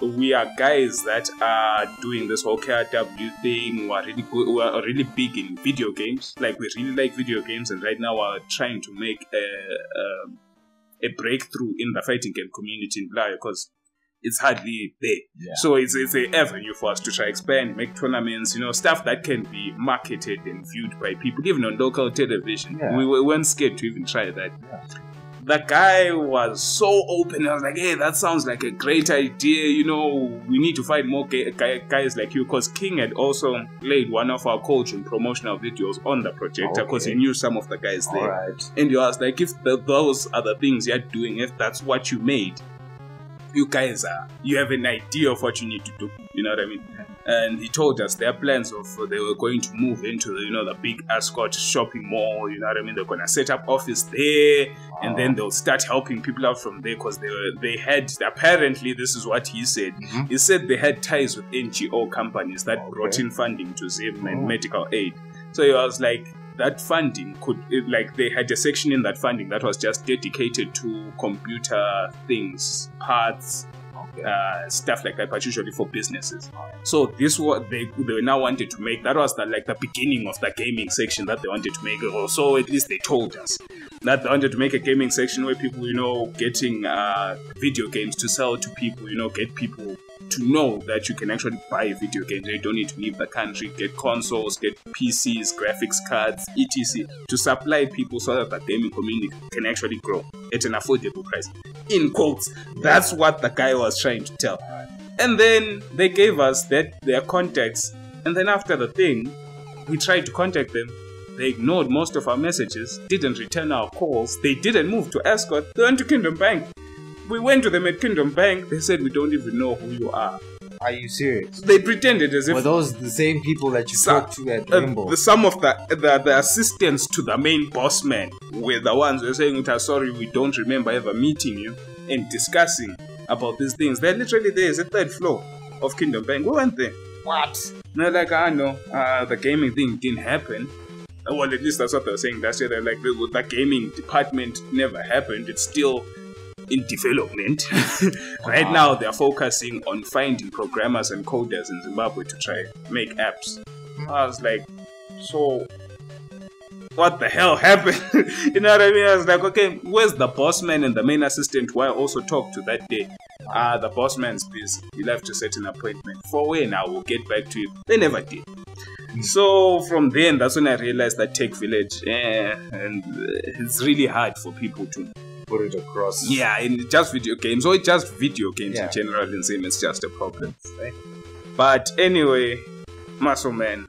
we are guys that are doing this whole KRW thing. We're really big in video games. Like, we really like video games, and right now we're trying to make a breakthrough in the fighting game community in Blair, because it's hardly there. Yeah. So it's an avenue for us to try expand, make tournaments, stuff that can be marketed and viewed by people, even on local television. Yeah. We weren't scared to even try that. Yeah. The guy was so open. I was like, hey, that sounds like a great idea. We need to find more guys like you. Because King had also played one of our coach and promotional videos on the projector, because he knew some of the guys there. Right. And he was like, if those are the things you're doing, if that's what you made, you guys you have an idea of what you need to do. You know what I mean? And he told us their plans of they were going to move into the big Ascot shopping mall. You know what I mean? They're gonna set up office there, and then they'll start helping people out from there, because they had, apparently this is what he said. Mm-hmm. He said they had ties with NGO companies that brought in funding to them and medical aid. So he was like, that funding they had a section in that funding that was just dedicated to computer things, parts, stuff like that, but usually for businesses. So this was they now wanted to make. That was the beginning of the gaming section that they wanted to make. So at least they told us that they wanted to make a gaming section where people, getting video games to sell to people, get people to know that you can actually buy video games. You don't need to leave the country, get consoles, get PCs, graphics cards, etc. to supply people so that the gaming community can actually grow at an affordable price. In quotes, that's what the guy was trying to tell. And then they gave us their contacts. And then after the thing, we tried to contact them. They ignored most of our messages, didn't return our calls. They didn't move to Ascot. They went to Kingdom Bank. We went to them at Kingdom Bank. They said, we don't even know who you are. Are you serious? They pretended as if... Were those the same people that you talked to at Rainbow? Some of the assistants to the main boss man were the ones who were saying, sorry, we don't remember ever meeting you and discussing about these things. They're literally there. It's the third floor of Kingdom Bank. We went there. What? And they're like, no, the gaming thing didn't happen. Well, at least that's what they were saying last year. They're like, the gaming department never happened. It's still in development. Right now, they're focusing on finding programmers and coders in Zimbabwe to try make apps. I was like, so what the hell happened? You know what I mean? I was like, okay, where's the boss man and the main assistant who I also talked to that day? The boss man's busy. You'll have to set an appointment. For when I will get back to you. They never did. So from then, that's when I realized that Tech Village, and it's really hard for people to put it across. Yeah, in just video games, or just video games in general, in Zim, it's just a problem. Right? But anyway, MuscleMan,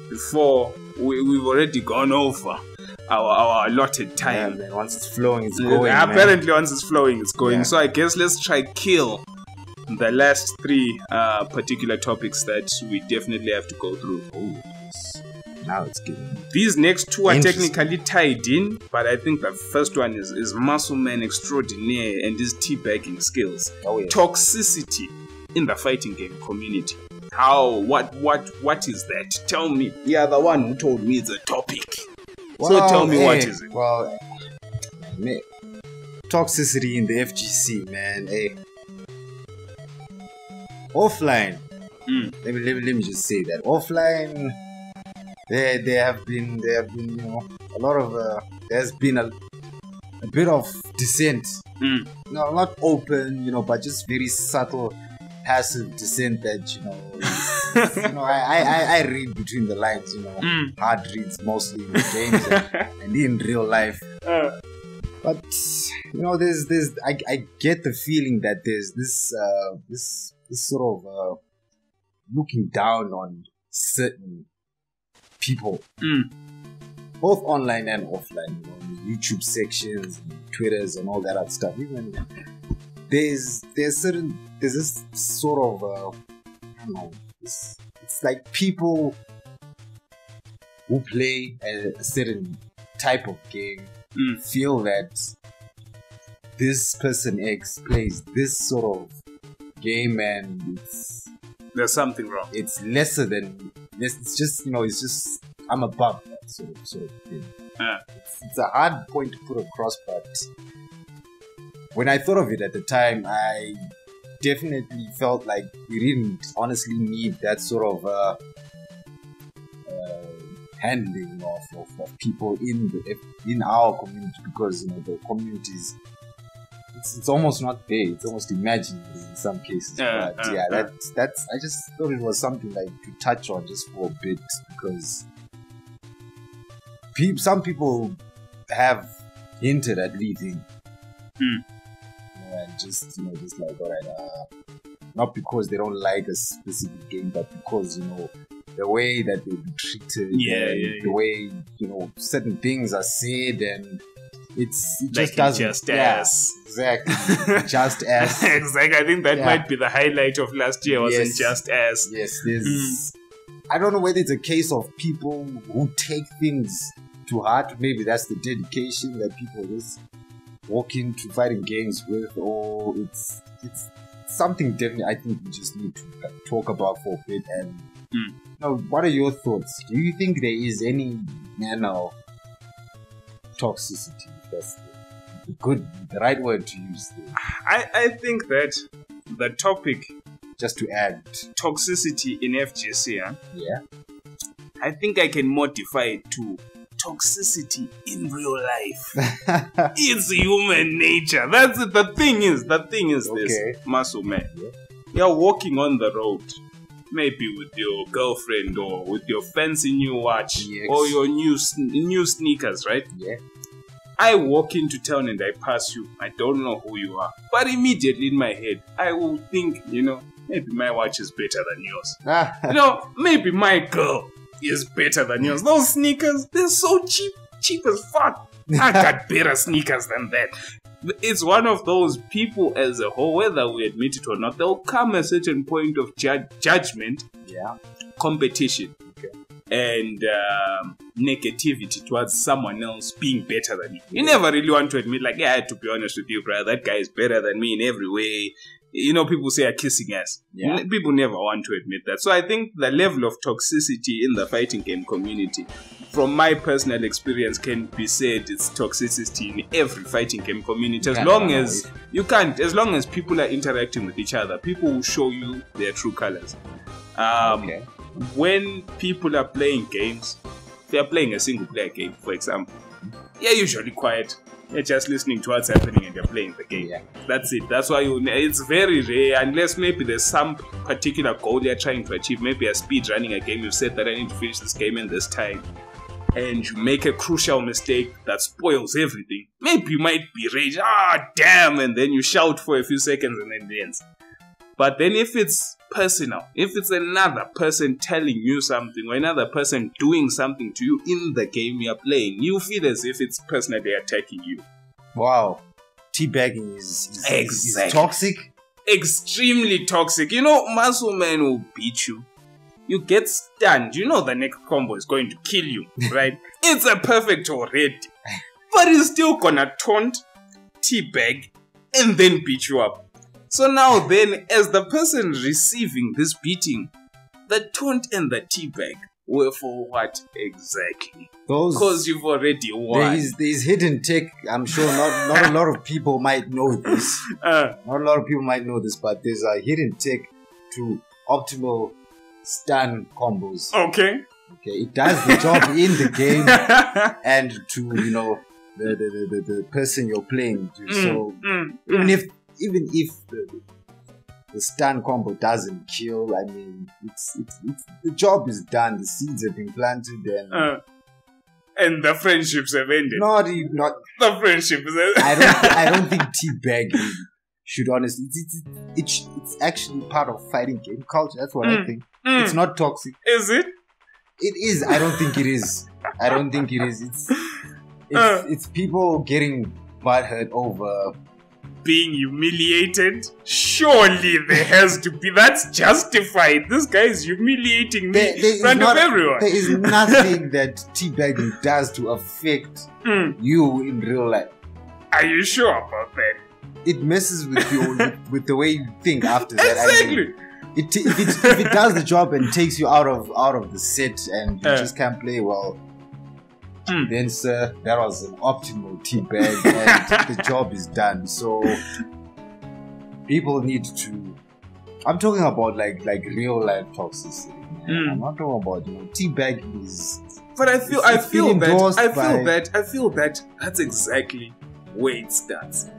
before we've already gone over our allotted time. Yeah, man, once it's flowing, it's going. Apparently, once it's flowing, it's going. Yeah. So I guess let's try kill the last three particular topics that we definitely have to go through. Oh, now it's getting. These next two are technically tied in, but I think the first one is MuscleMan extraordinaire and his teabagging skills. Oh, yes. Toxicity in the fighting game community. What is that? Tell me. You're the one who told me it's a topic. Well, so tell me, what is it? Well, toxicity in the FGC, man. Hey. Offline. Let me just say that offline. There have been a lot of there's been a bit of dissent. No, not open, but just very subtle, passive dissent that is, I read between the lines, hard reads mostly in the games and in real life. But there's I get the feeling that there's this sort of looking down on certain people, both online and offline, YouTube sections, Twitters, and all that other stuff. Even there's this sort of I don't know. It's like people who play a certain type of game feel that this person X plays this sort of game and There's something wrong. it's lesser than this. It's just it's just I'm above that sort of thing. It's a hard point to put across, but when I thought of it at the time, I definitely felt like we didn't honestly need that sort of handling of people in our community, because the communities it's almost not there. It's almost imaginary in some cases. But that's I just thought it was something like to touch on just for a bit, because some people have hinted at leaving. And just like, all right, not because they don't like a specific game, but because the way that they be treated, the way certain things are said, and it just doesn't. Exactly, just as exactly. I think that might be the highlight of last year. Wasn't just as. Yes, there's. I don't know whether it's a case of people who take things to heart. Maybe that's the dedication that people just walk into fighting games with, or it's something definitely I think we just need to talk about for a bit. And what are your thoughts? Do you think there is any manner of toxicity? That's the right word to use there. I think that the topic, just to add, toxicity in FGC, yeah, I think I can modify it to toxicity in real life. It's human nature. That's it. The thing is this, MuscleMan. You're walking on the road, maybe with your girlfriend or with your fancy new watch or your new sneakers, right? Yeah. I walk into town and I pass you. I don't know who you are, but immediately in my head, I will think, maybe my watch is better than yours. Maybe my girl is better than yours. Those sneakers, they're so cheap as fuck. I got better sneakers than that. It's one of those people as a whole, whether we admit it or not, there'll come a certain point of judgment, competition, and negativity towards someone else being better than you. You never really want to admit, like, to be honest with you, brother, that guy is better than me in every way. People say are kissing ass. People never want to admit that. So I think the level of toxicity in the fighting game community, from my personal experience, can be said it's toxicity in every fighting game community. As long as people are interacting with each other, people will show you their true colors. When people are playing games, they are playing a single player game, for example, they're usually quiet. You're just listening to what's happening and you're playing the game. That's it. That's why it's very rare, unless maybe there's some particular goal you're trying to achieve. Maybe a speed running a game. You said that I need to finish this game in this time, and you make a crucial mistake that spoils everything. Maybe you might be rage, damn, and then you shout for a few seconds and then it ends. But then if it's personal, if it's another person telling you something or another person doing something to you in the game you're playing, you feel as if it's personally attacking you. Wow. Teabagging is toxic? Extremely toxic. MuscleMan will beat you. You get stunned. The next combo is going to kill you, right? It's a perfect already. But he's still gonna taunt, teabag, and then beat you up. So now then, as the person receiving this beating, the taunt and the teabag were for what exactly? Because you've already won. There's hidden tech. I'm sure not a lot of people might know this. Not a lot of people might know this, but there's a hidden tech to optimal stun combos. Okay. It does the job in the game and to the person you're playing to. So even if the stun combo doesn't kill, I mean, it's the job is done. The seeds have been planted, and the friendships have ended. Not the friendships. I don't think teabagging should honestly. It's actually part of fighting game culture. That's what I think. It's not toxic. Is it? It is. I don't think it is. It's people getting butthurt over being humiliated. Surely there has to be. That's justified. This guy is humiliating me in front of everyone. There is nothing that teabagging does to affect you in real life. Are you sure about that? it messes with your with the way you think after that. Exactly. I mean, if it does the job and takes you out of the set and you just can't play well, then sir, that was an optimal teabag and the job is done. So people need to. I'm talking about like real life toxicity. I'm not talking about teabag is. But I feel that that's exactly where it starts.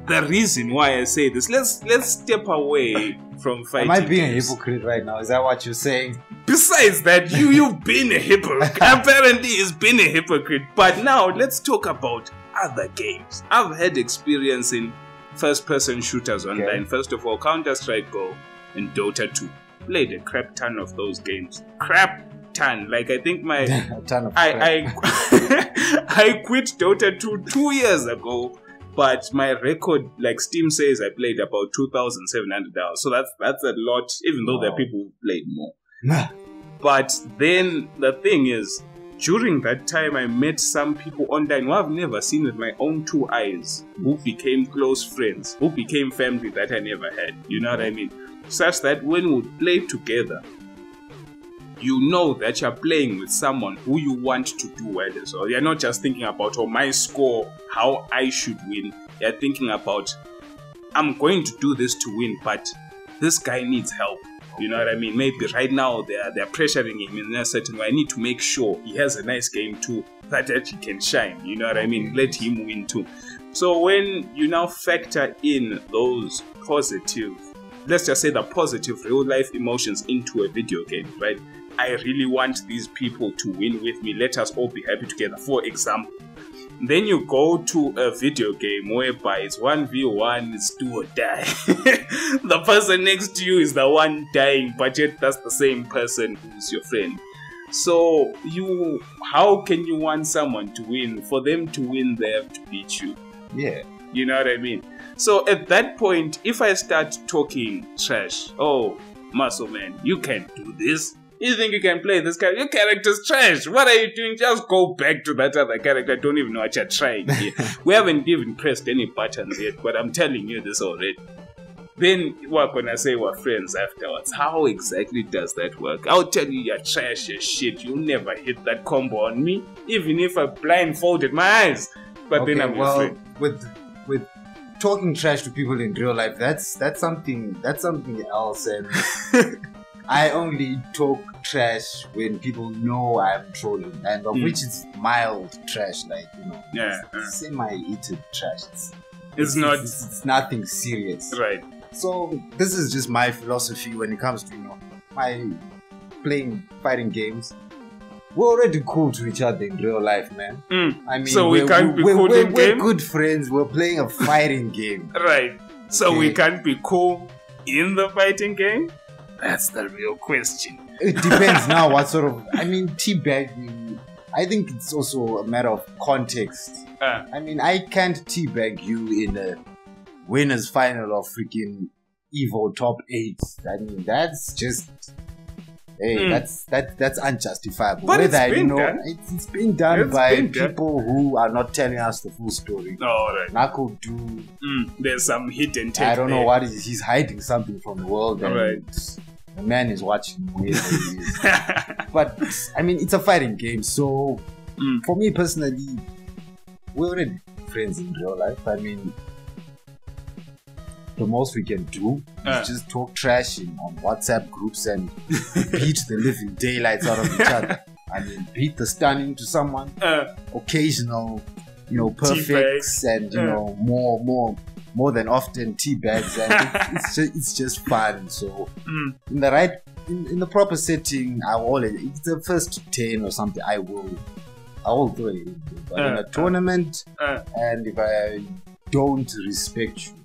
The reason why I say this, let's step away from fighting. Am I being a hypocrite right now? Is that what you're saying? Besides that, you've been a hypocrite. Apparently, he's been a hypocrite. But now let's talk about other games. I've had experience in first-person shooters online. First of all, Counter-Strike Go and Dota 2. Played a crap ton of those games. Crap ton. Like I think my a ton of I quit Dota 2 years ago. But my record, like Steam says, I played about 2,700 hours. So that's a lot, even though there are people who played more. But then the thing is, during that time, I met some people online who I've never seen with my own two eyes, who became close friends, who became family that I never had. You know what I mean? Such that when we play together, you know that you're playing with someone who you want to do well. So you're not just thinking about, my score, how I should win. You're thinking about, I'm going to do this to win, but this guy needs help. You know what I mean? Maybe right now they're pressuring him in a certain way. I need to make sure he has a nice game too, that he can shine. You know what I mean? Let him win too. So when you now factor in those positive, let's just say the positive real life emotions into a video game, right? I really want these people to win with me. Let us all be happy together, for example. Then you go to a video game whereby it's 1v1, it's do or die. The person next to you is the one dying, but yet that's the same person who's your friend. So how can you want someone to win? For them to win, they have to beat you. Yeah. You know what I mean? So at that point, if I start talking trash, MuscleMan, you can't do this. You think you can play this character? Your character's trash. What are you doing? Just go back to that other character. I don't even know what you're trying here. We haven't even pressed any buttons yet, but I'm telling you this already. Then we're gonna say we're friends afterwards. How exactly does that work? I'll tell you you're trash as shit. You'll never hit that combo on me, even if I blindfolded my eyes. But then I'm your friend. With talking trash to people in real life, that's something else, and I only talk trash when people know I'm trolling, and of which it's mild trash, like semi-heated trash. It's nothing serious, right? So this is just my philosophy when it comes to my fighting games. We're already cool to each other in real life, man. I mean, so we can't be cool in game. We're good friends. We're playing a fighting game, right? So we can't be cool in the fighting game. That's the real question. It depends now what sort of... I mean, teabagging, I think it's also a matter of context. I mean, I can't teabag you in a winners final of freaking Evo top 8. I mean, that's just... Hey, that's unjustifiable. But it's been done. It's been done by people who are not telling us the full story. All right. Nako do... there's some hidden tape. I don't know what is. He's hiding something from the world. All right. The man is watching wherever he is. But, I mean, it's a fighting game. So, for me personally, we're already friends in real life. I mean, the most we can do is just talk trash on WhatsApp groups and beat the living daylights out of each other. I mean, beat the stun into someone. Occasional, perfects and more than often teabags, and it's just fun. So in the proper setting, if it's the first 10 or something, I will do it. But in a tournament, and if I don't respect you,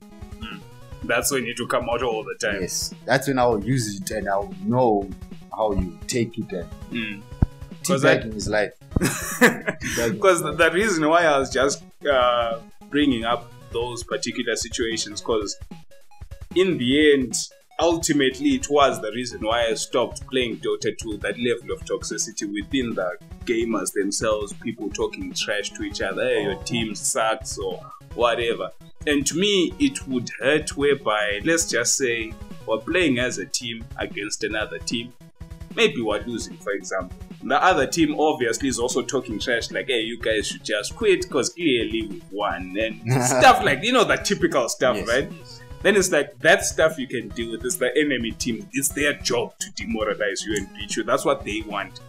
that's when you need to come out all the time. Yes, that's when I'll use it and I'll know how you take it. And teabagging is life. Because the reason why I was just bringing up those particular situations, because in the end, ultimately it was the reason why I stopped playing Dota 2. That level of toxicity within the gamers themselves, people talking trash to each other, hey, your team sucks or whatever. And to me, it would hurt whereby, let's just say, we're playing as a team against another team. Maybe we're losing, for example. The other team obviously is also talking trash, like, hey, you guys should just quit because clearly we've won. And stuff like, the typical stuff, Yes. right? Then it's like, that stuff you can deal with. It's the enemy team. It's their job to demoralize you and beat you. That's what they want.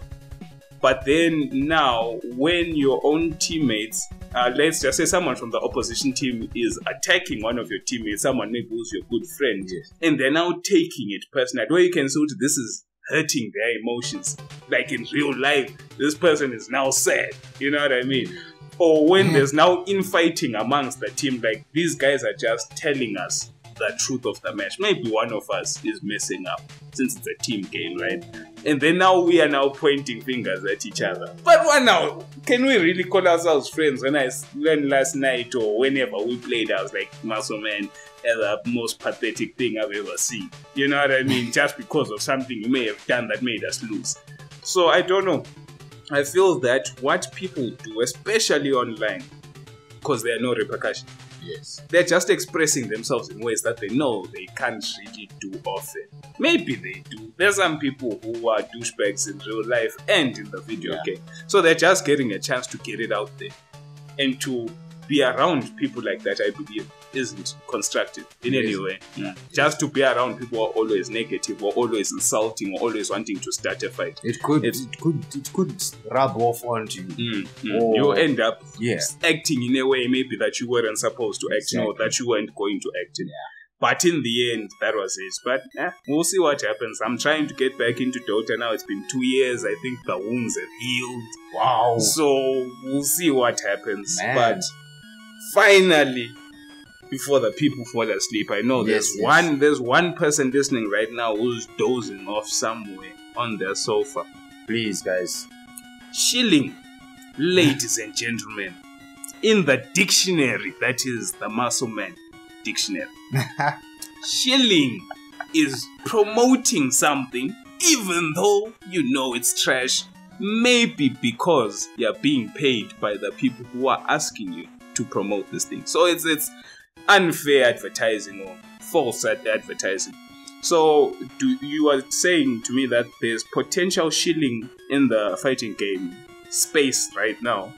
But then now, when your own teammates, let's just say someone from the opposition team is attacking one of your teammates, someone maybe who's your good friend, Yes. and they're now taking it personally, where you can see this is hurting their emotions. Like in real life, this person is now sad. You know what I mean? Or when there's now infighting amongst the team, like these guys are just telling us the truth of the match. Maybe one of us is messing up since it's a team game, right? And then now we are now pointing fingers at each other. But what now? Can we really call ourselves friends? When last night or whenever we played, I was like, MuscleMan, the most pathetic thing I've ever seen. You know what I mean? Just because of something you may have done that made us lose. So I don't know. I feel that what people do, especially online, because there are no repercussions, Yes. they're just expressing themselves in ways that they know they can't really do often. Maybe they do. There's some people who are douchebags in real life and in the video game. So they're just getting a chance to get it out there. And to be around people like that, I believe, isn't constructive in any way. Just to be around people who are always negative or always insulting or always wanting to start a fight. It could rub off onto you. You end up Yeah. acting in a way maybe that you weren't supposed to act in or that you weren't going to act in. But in the end, that was it. But we'll see what happens. I'm trying to get back into Dota now. It's been 2 years. I think the wounds have healed. Wow. So we'll see what happens. Man. But finally, before the people fall asleep, I know there's one person listening right now who's dozing off somewhere on their sofa. Please, guys. Shilling, ladies and gentlemen, in the dictionary, that is the MuscleMan dictionary, Shilling is promoting something even though you know it's trash, maybe because you're being paid by the people who are asking you to promote this thing. So it's unfair advertising or false advertising. So you are saying to me that there's potential shilling in the fighting game space right now,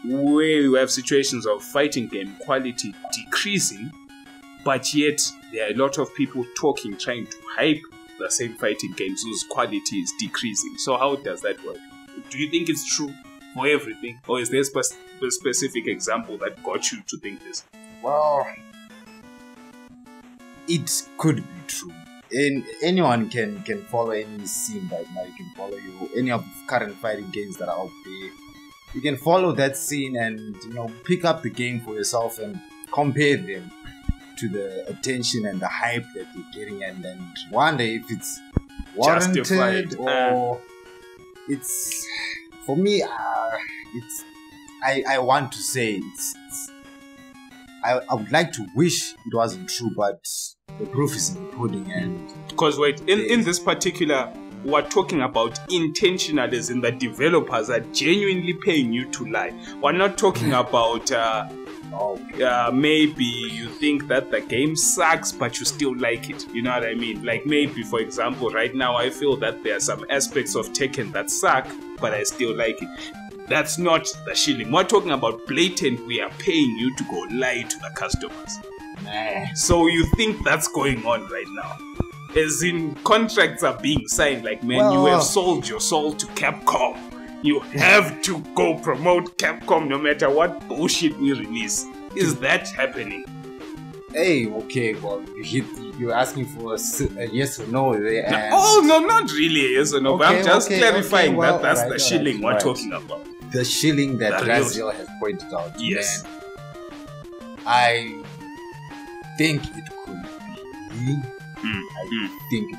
where you have situations of fighting game quality decreasing, but yet there are a lot of people talking, trying to hype the same fighting games whose quality is decreasing. So how does that work? Do you think it's true for everything, or is there a specific example that got you to think this? Well, it could be true. And anyone can follow any scene right now. You can follow any of the current fighting games that are out there. You can follow that scene and pick up the game for yourself and compare them to the attention and the hype that you're getting, and wonder if it's warranted justified, or it's. For me, it's. I want to say I would like to wish it wasn't true, but the proof is in the pudding. And because wait, in this particular, we're talking about intentional, as in the developers are genuinely paying you to lie. We're not talking about maybe you think that the game sucks but you still like it. You know what I mean? Like maybe, for example, right now I feel that there are some aspects of Tekken that suck, but I still like it. That's not the shilling. We're talking about blatant, we are paying you to go lie to the customers. So you think that's going on right now? As in, contracts are being signed, like, man, you have sold your soul to Capcom. You have to go promote Capcom no matter what bullshit we release. Is that happening? Hey, okay, well, you're asking for a yes or no there. No, not really a yes or no, but I'm just clarifying that that's the shilling we're talking about. The shilling that Raziel has pointed out. Yes. Man, I think it could be. I think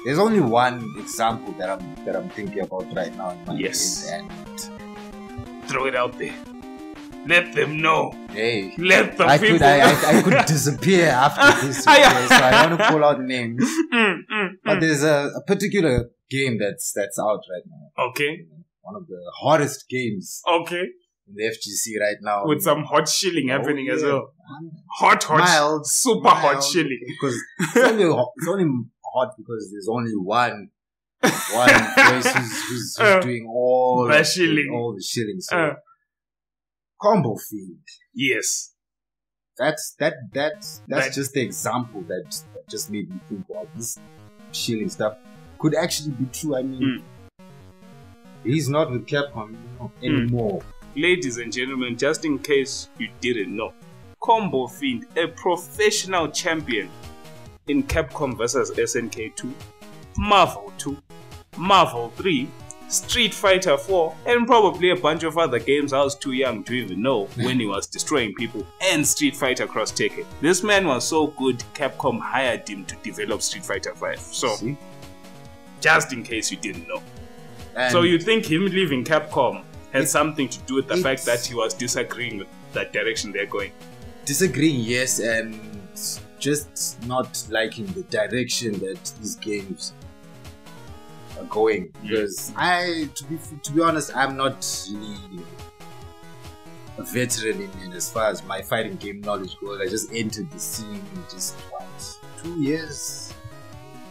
there's only one example that I'm thinking about right now in my head, and throw it out there. Let them know. Hey, let the people. I could disappear after this, so I don't want to call out names. But there's a particular game that's out right now. Okay. One of the hottest games. Okay. in the FGC right now. With some hot shilling happening as well. Hot, mild, super mild, hot shilling. Because it's only hot because there's only one voice who's doing all the shilling. All the shilling. So combo feed. Yes. That's just the example that just made me think, wow, this shilling stuff could actually be true. I mean, he's not with Capcom anymore. Ladies and gentlemen, just in case you didn't know, Combo Fiend, a professional champion in Capcom vs SNK 2, Marvel 2, Marvel 3, Street Fighter 4, and probably a bunch of other games I was too young to even know when he was destroying people, and Street Fighter Cross Tekken. This man was so good, Capcom hired him to develop Street Fighter 5. So, just in case you didn't know. And so you think him leaving Capcom had something to do with the fact that he was disagreeing with that direction they're going? Disagreeing, yes, and just not liking the direction that these games are going. Because to be honest, I'm not really a veteran in as far as my fighting game knowledge goes. I just entered the scene just 2 years,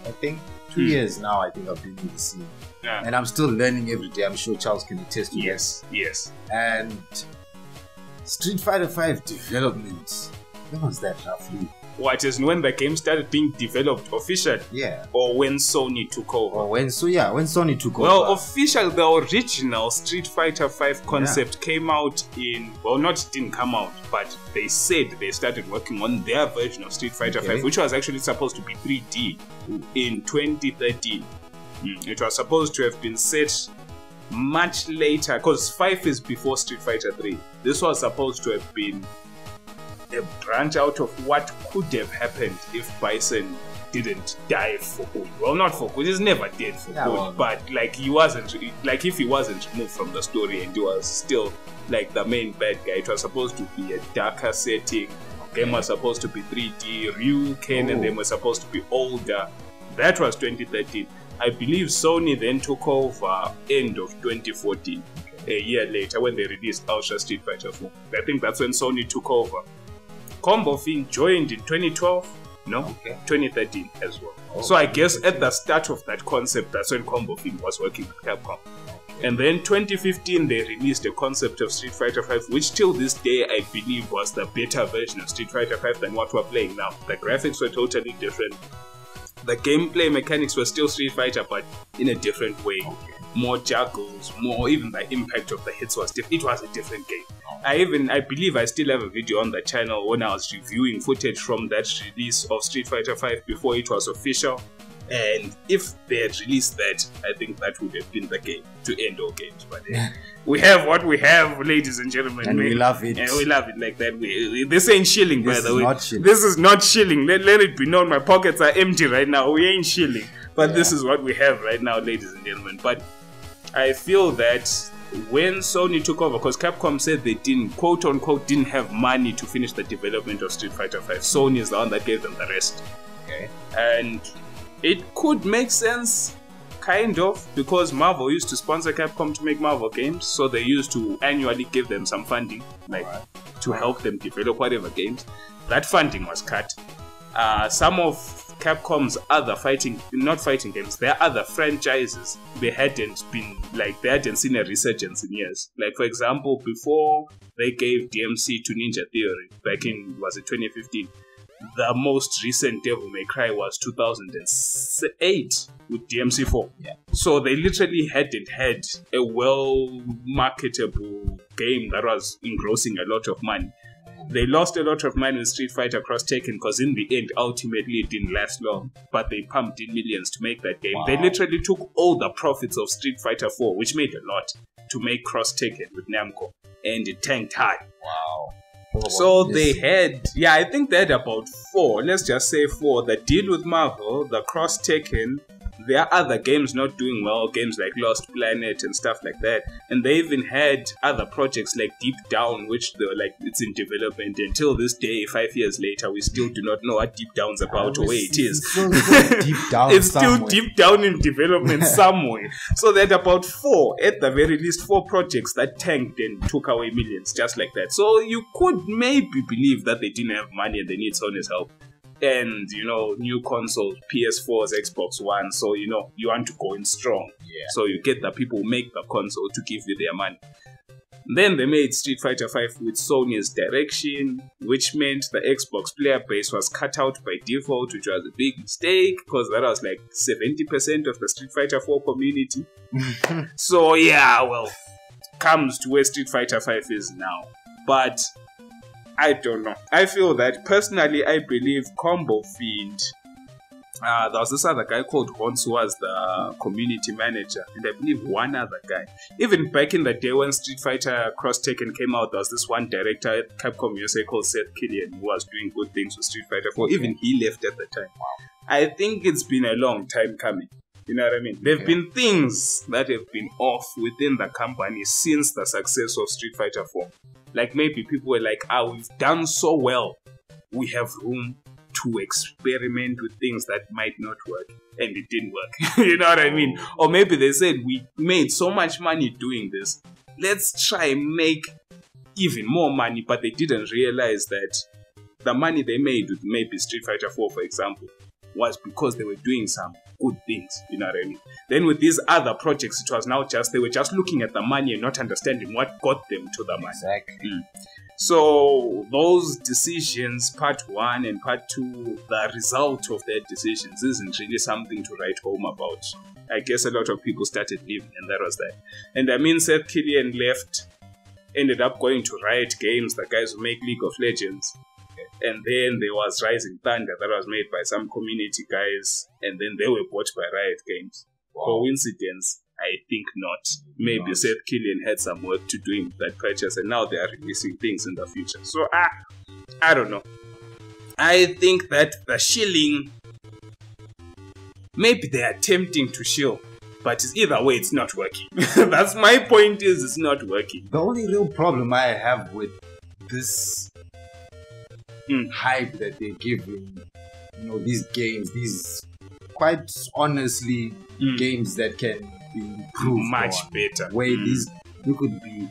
I think. 2 years now, I think I've been in the scene. Yeah. And I'm still learning every day. I'm sure Charles can attest to that. Yes. And Street Fighter 5 development, when was that roughly? What is when the game started being developed officially? Yeah. Or when Sony took over? Or when Sony took over. Well, officially, the original Street Fighter 5 concept came out didn't come out, but they said they started working on their version of Street Fighter 5, which was actually supposed to be 3D in 2013. It was supposed to have been set much later, because 5 is before Street Fighter 3. This was supposed to have been a branch out of what could have happened if Bison didn't die for good. Well, not for good, he's never dead for good, but like he wasn't, like if he wasn't removed from the story and he was still like the main bad guy. It was supposed to be a darker setting. Game was supposed to be 3D, Ryu, Ken, and they were supposed to be older. That was 2013. I believe Sony then took over end of 2014, a year later when they released Ultra Street Fighter 4. I think that's when Sony took over. Combo Fiend joined in 2012, 2013 as well. So I guess at the start of that concept, that's when Combo Fiend was working with Capcom. And then 2015, they released a concept of Street Fighter 5, which till this day I believe was the better version of Street Fighter 5 than what we're playing now. The graphics were totally different. The gameplay mechanics were still Street Fighter, but in a different way. More juggles, even the impact of the hits was different. It was a different game. I believe I still have a video on the channel when I was reviewing footage from that release of Street Fighter 5 before it was official. And if they had released that, I think that would have been the game to end all games. But we have what we have, ladies and gentlemen. And we love it. And we love it like that. This ain't shilling, by the way. Shilling. This is not shilling. Let it be known. My pockets are empty right now. We ain't shilling. But this is what we have right now, ladies and gentlemen. But I feel that when Sony took over, because Capcom said they didn't, quote unquote, didn't have money to finish the development of Street Fighter 5. Sony is the one that gave them the rest. And it could make sense, kind of, because Marvel used to sponsor Capcom to make Marvel games, so they used to annually give them some funding, to help them develop whatever games. That funding was cut. Some of Capcom's other their other franchises, they hadn't seen a resurgence in years. Like, for example, before they gave DMC to Ninja Theory, back in, was it 2015? The most recent Devil May Cry was 2008 with DMC4. So they literally hadn't had a well-marketable game that was engrossing a lot of money. They lost a lot of money in Street Fighter Cross Tekken because in the end, ultimately, it didn't last long. But they pumped in millions to make that game. They literally took all the profits of Street Fighter 4, which made a lot, to make Cross Tekken with Namco. And it tanked high. So they had, I think they had about 4, let's just say 4. The deal with Marvel, the Cross Tekken, there are other games not doing well, games like Lost Planet and stuff like that. And they even had other projects like Deep Down, which they were like, it's in development. Until this day, 5 years later, we still do not know what Deep Down's about or where it is. Deep down it's still deep down in development somewhere. So there are about 4, at the very least, 4 projects that tanked and took away millions, just like that. So you could maybe believe that they didn't have money and they need Sony's help. And, new consoles, PS4s, Xbox One. So, you want to go in strong. Yeah. So you get the people who make the console to give you their money. Then they made Street Fighter V with Sony's direction, which meant the Xbox player base was cut out by default, which was a big mistake, because that was like 70% of the Street Fighter 4 community. So, yeah, well, comes to where Street Fighter V is now. But I don't know. I feel that personally, I believe Combo Fiend. There was this other guy called Hons who was the community manager, and I believe one other guy. Even back in the day when Street Fighter Cross Tekken came out, there was this one director at Capcom USA called Seth Killian who was doing good things with Street Fighter 4. Even he left at the time. Wow. I think it's been a long time coming. You know what I mean? There have been things that have been off within the company since the success of Street Fighter 4. Like maybe people were like, we've done so well. We have room to experiment with things that might not work. And it didn't work. You know what I mean? Or maybe they said, we made so much money doing this. Let's try and make even more money. But they didn't realize that the money they made with maybe Street Fighter 4, for example, was because they were doing some good things, you know what I mean? Then with these other projects, it was now just, they were just looking at the money and not understanding what got them to the money. Exactly. So those decisions, part 1 and part 2, the result of their decisions isn't really something to write home about. I guess a lot of people started leaving, and that was that. And I mean, Seth Killian left, ended up going to Riot Games, the guys who make League of Legends. And then there was Rising Thunder that was made by some community guys, and then they were bought by Riot Games. Wow. Coincidence? I think not. Maybe Seth Killian had some work to do with that purchase, and now they are releasing things in the future. So, I don't know. I think that the Shilling, maybe they are attempting to shill, but either way, it's not working. That's my point, is it's not working. The only real problem I have with this hype that they're giving, these games, these quite honestly games that can be improved much better. Way you could be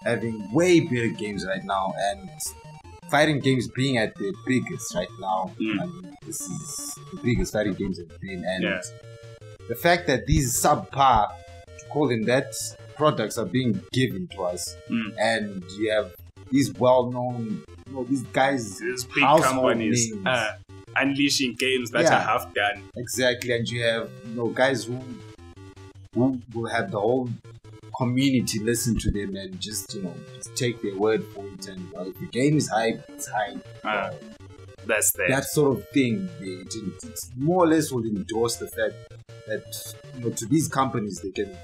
having way better games right now, and fighting games being at their biggest right now. I mean, this is the biggest fighting games have been, and the fact that these subpar, to call them that, products are being given to us, and you have these well-known, these guys, these big companies unleashing games that are half done. Exactly, and you have guys who will have the whole community listen to them and just take their word for it. And if the game is hype, it's hype. That's that sort of thing. It's more or less will endorse the fact that to these companies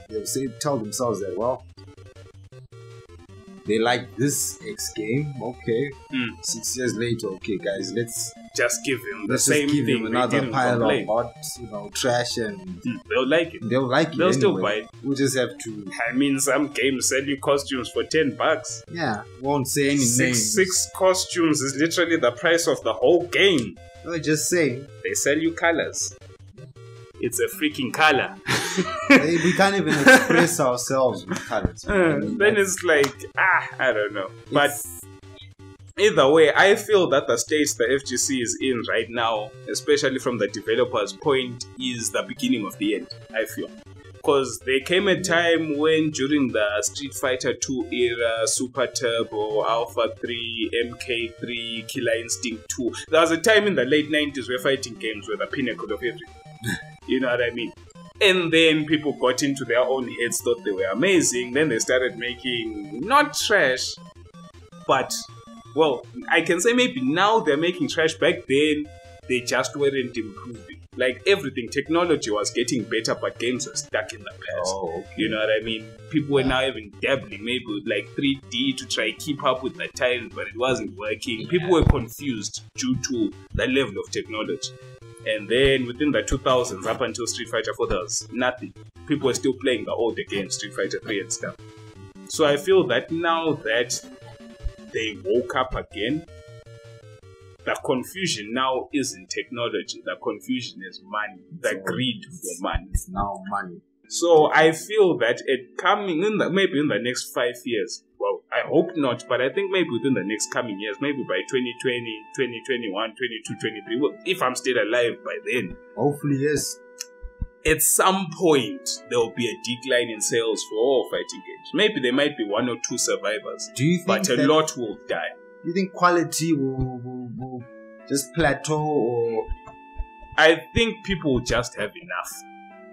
they'll tell themselves that, well, they like this X game, okay. 6 years later, okay, guys, let's just give him the same thing. Give him another pile of hot, trash, and they'll like it. They'll like it. They'll anyway. still buy it. We just have to. I mean, some games sell you costumes for $10. Yeah, won't say any names. Six costumes is literally the price of the whole game. No, just saying. They sell you colors. It's a freaking color. We can't even express ourselves with colors. Then it's like, I don't know. But either way, I feel that the stage the FGC is in right now, especially from the developer's point, is the beginning of the end, I feel. Because there came a time when during the Street Fighter 2 era, Super Turbo, Alpha 3, MK3, Killer Instinct 2, there was a time in the late 90s where fighting games were the pinnacle of everything. You know what I mean? And then people got into their own heads, thought they were amazing. Then they started making, not trash, but, well, I can say maybe now they're making trash. Back then, they just weren't improving. Like everything, technology was getting better, but games were stuck in the past. Oh, okay. You know what I mean? People were now even dabbling, maybe with like 3D to try keep up with the times, but it wasn't working. People were confused due to the level of technology. And then within the 2000s, up until Street Fighter 4, there was nothing. People were still playing the older games, Street Fighter 3 and stuff. So I feel that now that they woke up again, the confusion now isn't technology. The confusion is money. The greed for money. It's now money. So I feel that it coming in maybe in the next 5 years. Well, I hope not, but I think maybe within the next coming years, maybe by 2020, 2021, 22, 23, well, if I'm still alive by then. Hopefully, yes. At some point, there will be a decline in sales for all fighting games. Maybe there might be 1 or 2 survivors. Do you think but a lot will die. Do you think quality will just plateau, or? I think people will just have enough.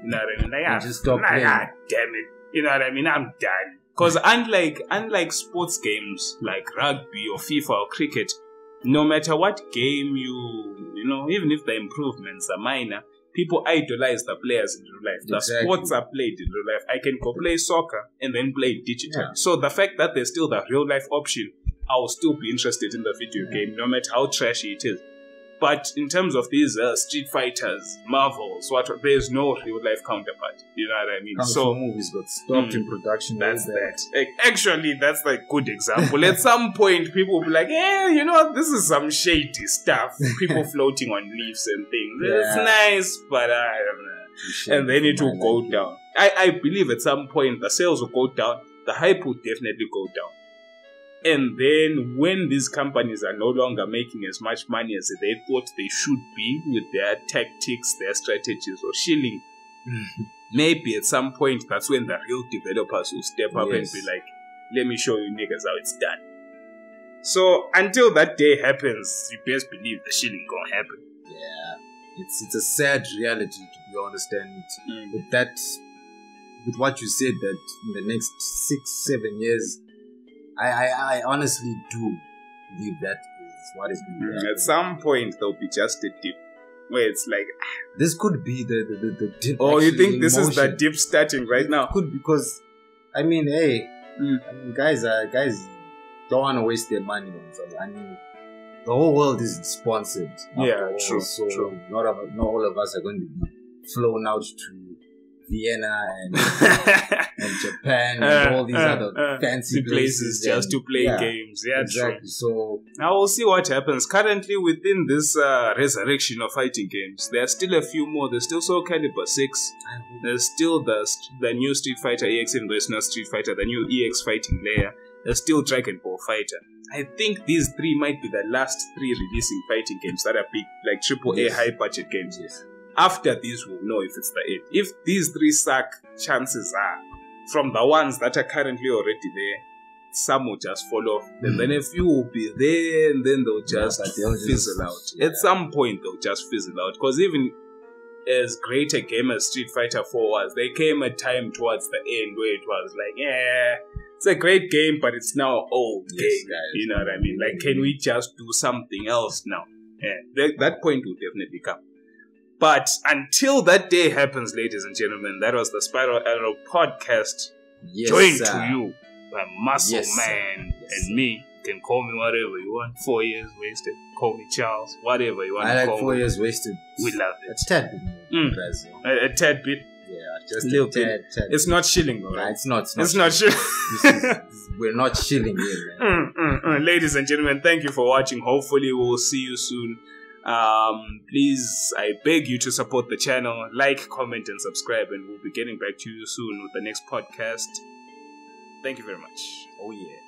You know what I mean? Like, just stop playing. Damn it. You know what I mean? I'm done. Because unlike sports games like rugby or FIFA or cricket, no matter what game you know, even if the improvements are minor, people idolize the players in real life. The sports are played in real life. I can go play soccer and then play digitally. Yeah. So the fact that there's still the real life option, I will still be interested in the video game, no matter how trashy it is. But in terms of these Street Fighters, Marvels, there's no real life counterpart. You know what I mean? So movies got stopped in production. That's that. Actually, that's like good example. At some point, people will be like, "Yeah, you know, this is some shady stuff. People floating on leaves and things. It's nice, but I don't know." And then it will go down. I believe at some point the sales will go down. The hype will definitely go down. And then when these companies are no longer making as much money as they thought they should be with their tactics, their strategies, or Shilling, maybe at some point that's when the real developers will step up and be like, let me show you niggas how it's done. So until that day happens, you best believe the Shilling gonna happen. Yeah. It's a sad reality, to be honest, and with what you said, that in the next 6-7 years, I honestly do believe that is what is going to happen. At some point, there'll be just a dip where it's like, this could be the dip. Oh, you think this is the dip starting right now? It could, because I mean, guys don't want to waste their money on something. I mean, the whole world is sponsored. True. So not all of us are going to be flown out to Vienna and Japan and all these other fancy places just to play games. Yeah, exactly. True. So now we'll see what happens. Currently, within this resurrection of fighting games, there are still a few more. There's still Soul Calibur 6. There's still the new Street Fighter EX, and there's not Street Fighter, the new EX fighting layer. There's still Dragon Ball Fighter. I think these 3 might be the last 3 releasing fighting games that are big, like AAA high-budget games. Yes. After these, we'll know if it's the end. If these 3 suck, chances are, from the ones that are currently already there, some will just fall off. And then a few will be there, and then they'll just fizzle out. Yeah. At some point, they'll just fizzle out. Because even as great a game as Street Fighter 4 was, there came a time towards the end where it was like, it's a great game, but it's now an old game. Guys. You know what I mean? Like, can we just do something else now? Yeah, that point will definitely come. But until that day happens, ladies and gentlemen, that was the Spiral Arrow podcast. Joined to you by MuscleMan and me. You can call me whatever you want. 4 years wasted. Call me Charles. Whatever you want to call me. 4 years wasted. We love it. A tad bit. A tad bit. Yeah, just a little bit. It's not Shilling, though. Nah, it's not Shilling. We're not Shilling here, man. Ladies and gentlemen, thank you for watching. Hopefully, we'll see you soon. Please, I beg you to support the channel, like, comment, and subscribe, and we'll be getting back to you soon with the next podcast. Thank you very much. Oh yeah.